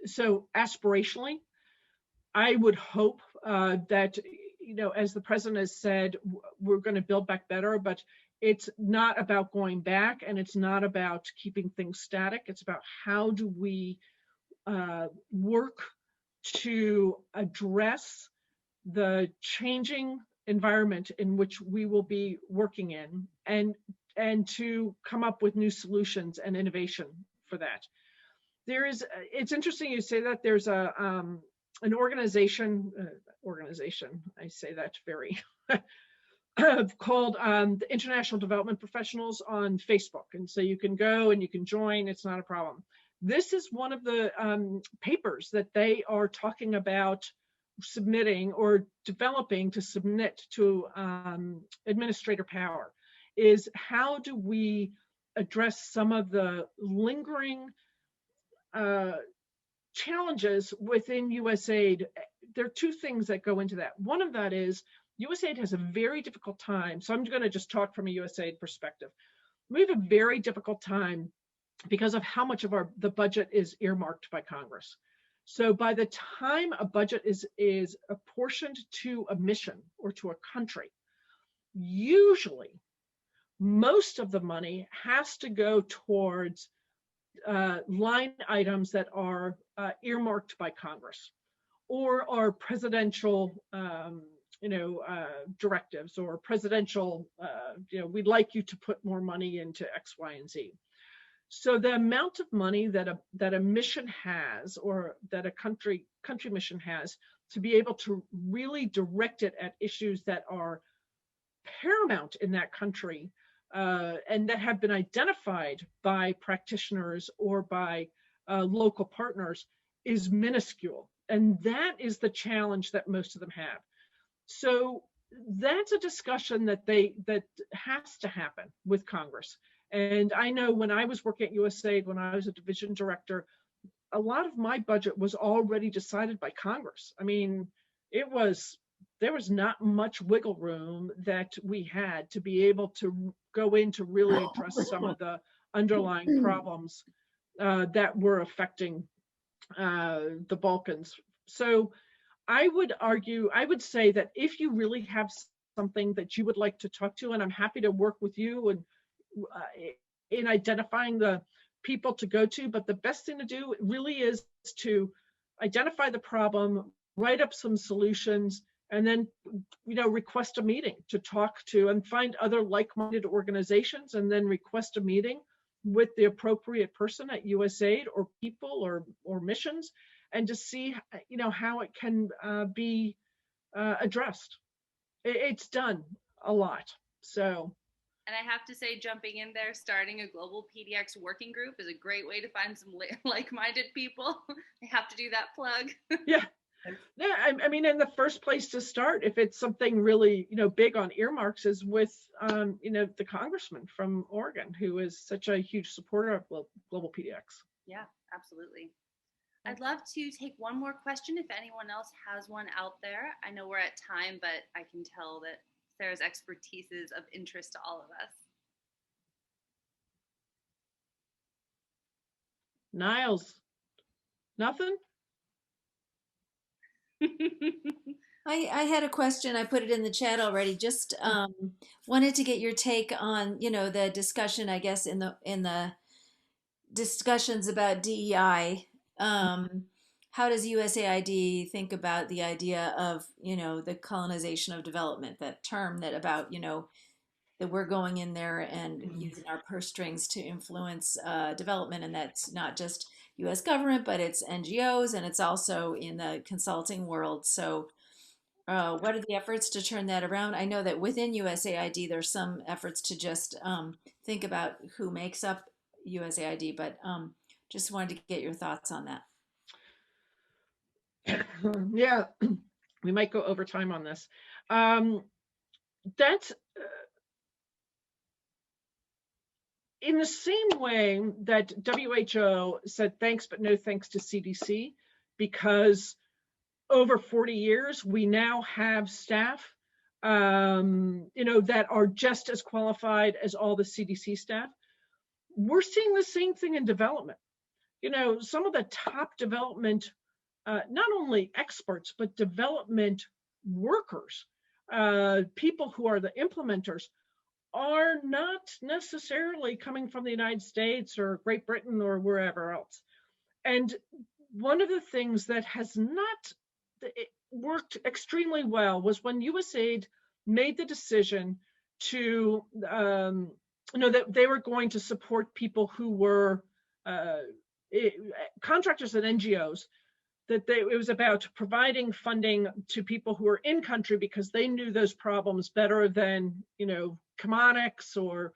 so aspirationally, I would hope that, as the president has said, we're going to build back better, but it's not about going back and it's not about keeping things static. It's about how do we work to address the changing environment in which we will be working in, and to come up with new solutions and innovation for that. It's interesting you say that. There's an organization, I say that very, called the International Development Professionals on Facebook. And so you can go and you can join, it's not a problem. This is one of the papers that they are talking about submitting or developing to submit to administrator power, is how do we address some of the lingering challenges within USAID. There are two things that go into that. One of that is USAID has a very difficult time. So I'm going to just talk from a USAID perspective. We have a very difficult time because of how much of the budget is earmarked by Congress. So by the time a budget is apportioned to a mission or to a country, usually most of the money has to go towards line items that are earmarked by Congress, or are presidential directives, or presidential, we'd like you to put more money into X, Y, and Z. So the amount of money that a mission has, or that a country mission has, to be able to really direct it at issues that are paramount in that country, and that have been identified by practitioners or by local partners, is minuscule. And that is the challenge that most of them have. So that's a discussion that has to happen with Congress. And I know when I was working at USAID, when I was a division director, a lot of my budget was already decided by Congress. I mean, there was not much wiggle room that we had to be able to go in to really address some of the underlying problems that were affecting the Balkans. So I would say that if you really have something that you would like to talk to, and I'm happy to work with you and in identifying the people to go to, but the best thing to do really is to identify the problem, write up some solutions, and then request a meeting to talk to and find other like-minded organizations, and then request a meeting with the appropriate person at USAID or people or missions, and to see how it can be addressed. It's done a lot. So. And I have to say, jumping in there, starting a global PDX working group is a great way to find some like-minded people. I have to do that plug. Yeah. Yeah, I mean, in the first place to start, if it's something really, big on earmarks, is with, the congressman from Oregon, who is such a huge supporter of Global PDX. Yeah, absolutely. I'd love to take one more question if anyone else has one out there. I know we're at time, but I can tell that Sarah's expertise is of interest to all of us. Niles, nothing? I had a question. I put it in the chat already. Just wanted to get your take on, the discussion, I guess, in the discussions about DEI. How does USAID think about the idea of, the colonization of development, that term that about, that we're going in there and using our purse strings to influence development, and that's not just U.S. government, but it's NGOs, and it's also in the consulting world. So what are the efforts to turn that around? I know that within USAID, there's some efforts to just think about who makes up USAID, but just wanted to get your thoughts on that. Yeah, we might go over time on this. That's in the same way that WHO said thanks, but no thanks to CDC, because over 40 years, we now have staff, that are just as qualified as all the CDC staff. We're seeing the same thing in development. Some of the top development, not only experts, but development workers, people who are the implementers, are not necessarily coming from the United States or Great Britain or wherever else. And one of the things that has not worked extremely well was when USAID made the decision to, that they were going to support people who were contractors and NGOs, that it was about providing funding to people who are in country because they knew those problems better than, Chemonics or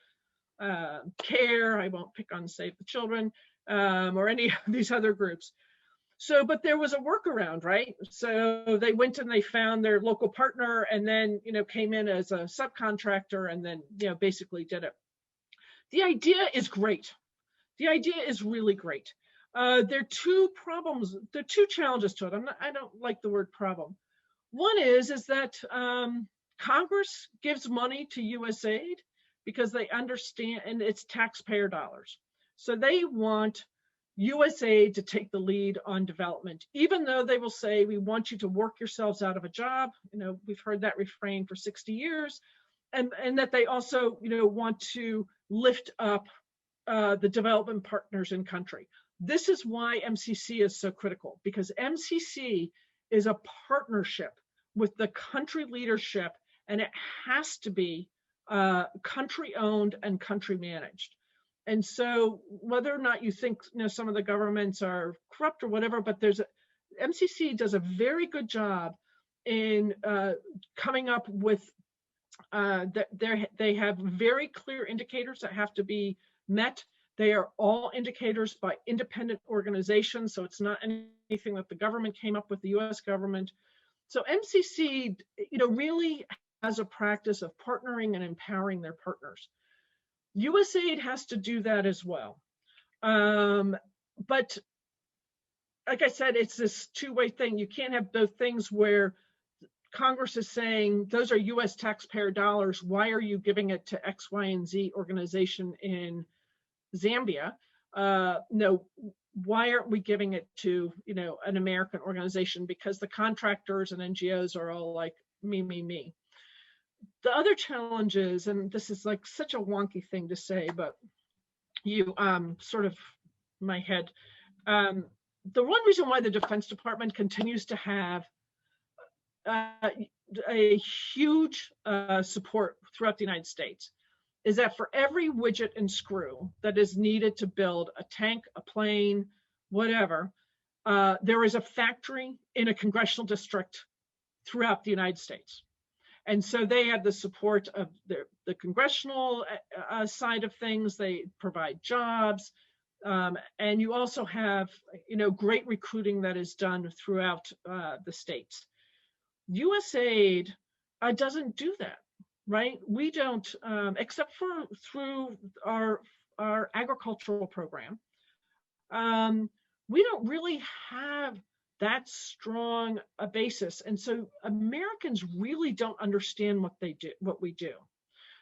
CARE, I won't pick on Save the Children, or any of these other groups. So, but there was a workaround, right? So they went and they found their local partner and then, came in as a subcontractor and then, basically did it. The idea is great. The idea is really great. There are two problems, there are two challenges to it. I don't like the word problem. One is that Congress gives money to USAID because they understand, and it's taxpayer dollars. So they want USAID to take the lead on development, even though they will say, we want you to work yourselves out of a job. We've heard that refrain for 60 years. And that they also, want to lift up the development partners in country. This is why MCC is so critical, because MCC is a partnership with the country leadership, and it has to be country owned and country managed. And so whether or not you think some of the governments are corrupt or whatever, but MCC does a very good job in coming up with, they have very clear indicators that have to be met. They are all indicators by independent organizations, so it's not anything that the government came up with, the US government. So MCC, really has a practice of partnering and empowering their partners. USAID has to do that as well. But like I said, it's this two-way thing. You can't have both things where Congress is saying, those are US taxpayer dollars. Why are you giving it to X, Y, and Z organization in Zambia? No, why aren't we giving it to, an American organization? Because the contractors and NGOs are all like, me, me, me. The other challenge is, and this is like such a wonky thing to say, but you sort of my head. The one reason why the Defense Department continues to have a huge support throughout the United States is that for every widget and screw that is needed to build a tank, a plane, whatever, there is a factory in a congressional district throughout the United States. And so they have the support of the congressional side of things. They provide jobs. And you also have, great recruiting that is done throughout the states. USAID doesn't do that, right? We don't, except for through our agricultural program. We don't really have that strong a basis. And so Americans really don't understand what we do.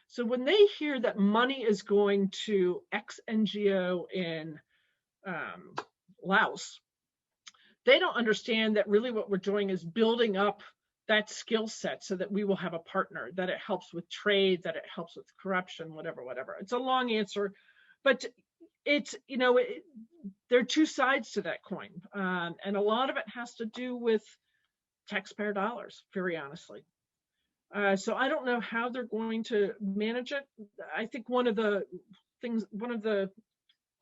So when they hear that money is going to X NGO in Laos, they don't understand that really what we're doing is building up that skill set so that we will have a partner, that it helps with trade, that it helps with corruption, whatever. It's a long answer, but it's, there are two sides to that coin. And a lot of it has to do with taxpayer dollars, very honestly. So I don't know how they're going to manage it. I think one of the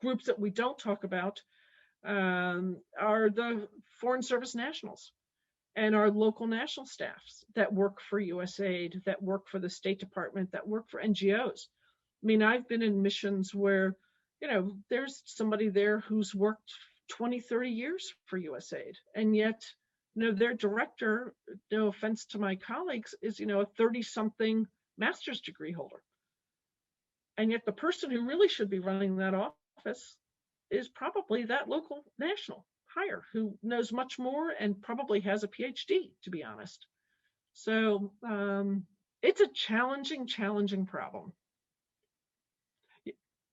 groups that we don't talk about are the Foreign Service nationals and our local national staffs that work for USAID, that work for the State Department, that work for NGOs. I mean, I've been in missions where, there's somebody there who's worked 20, 30 years for USAID. And yet, their director, no offense to my colleagues, is, a 30-something master's degree holder. And yet the person who really should be running that office is probably that local national hire who knows much more and probably has a PhD, to be honest. So it's a challenging problem.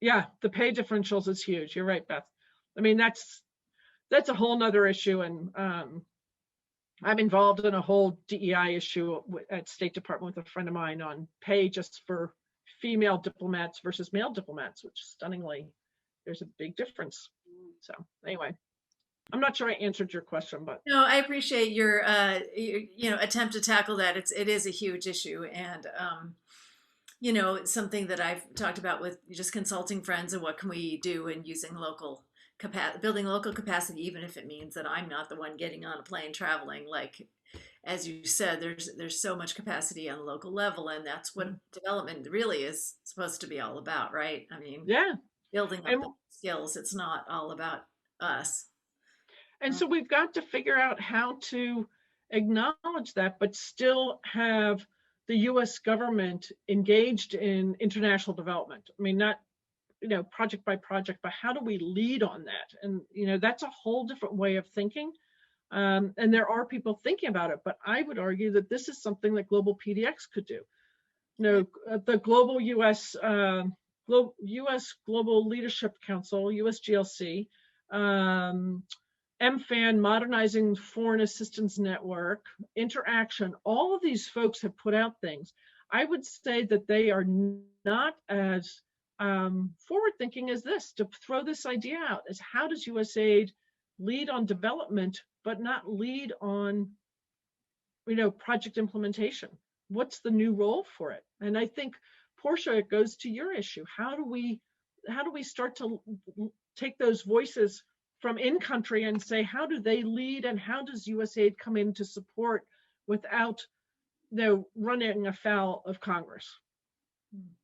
Yeah, the pay differentials is huge. You're right, Beth. I mean, that's a whole nother issue. And I'm involved in a whole DEI issue at State Department with a friend of mine on pay just for female diplomats versus male diplomats, which stunningly, there's a big difference. So anyway, I'm not sure I answered your question, but no, I appreciate your attempt to tackle that. It is a huge issue, and something that I've talked about with just consulting friends and what can we do in using building local capacity, even if it means that I'm not the one getting on a plane traveling. Like, as you said, there's so much capacity on the local level, and that's what development really is supposed to be all about, right? I mean, yeah, building up the skills. It's not all about us. And so we've got to figure out how to acknowledge that, but still have the U.S. government engaged in international development. I mean, not, project by project, but how do we lead on that? And, that's a whole different way of thinking. And there are people thinking about it, but I would argue that this is something that GlobalPDX could do. The Global U.S. Global Leadership Council, USGLC, MFAN, Modernizing Foreign Assistance Network, Interaction, all of these folks have put out things. I would say that they are not as forward-thinking as this, to throw this idea out as how does USAID lead on development, but not lead on, project implementation? What's the new role for it? And I think, Portia, it goes to your issue. How do we start to take those voices from in country and say, how do they lead and how does USAID come in to support without running afoul of Congress?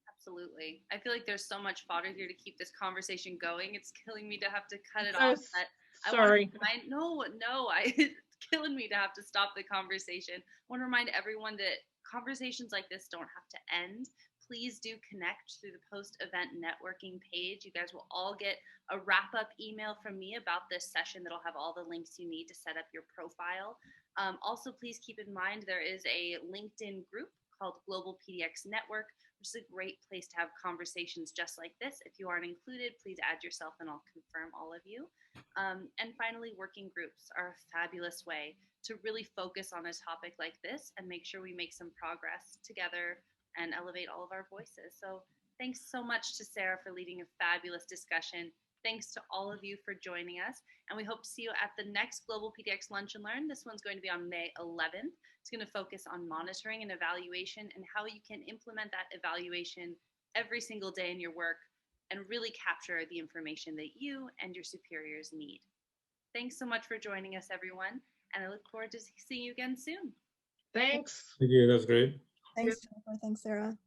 Absolutely. I feel like there's so much fodder here to keep this conversation going. It's killing me to have to cut it off. But sorry. It's killing me to have to stop the conversation. I want to remind everyone that conversations like this don't have to end. Please do connect through the post-event networking page. You guys will all get a wrap-up email from me about this session that'll have all the links you need to set up your profile. Also, please keep in mind there is a LinkedIn group called GlobalPDX Network, which is a great place to have conversations just like this. If you aren't included, please add yourself and I'll confirm all of you. And finally, working groups are a fabulous way to really focus on a topic like this and make sure we make some progress together and elevate all of our voices. So thanks so much to Sarah for leading a fabulous discussion. Thanks to all of you for joining us. And we hope to see you at the next GlobalPDX Lunch and Learn. This one's going to be on May 11th. It's going to focus on monitoring and evaluation and how you can implement that evaluation every single day in your work and really capture the information that you and your superiors need. Thanks so much for joining us, everyone. And I look forward to seeing you again soon. Thanks. Thank you. That's great. Thanks, Jennifer. Thanks, Sarah.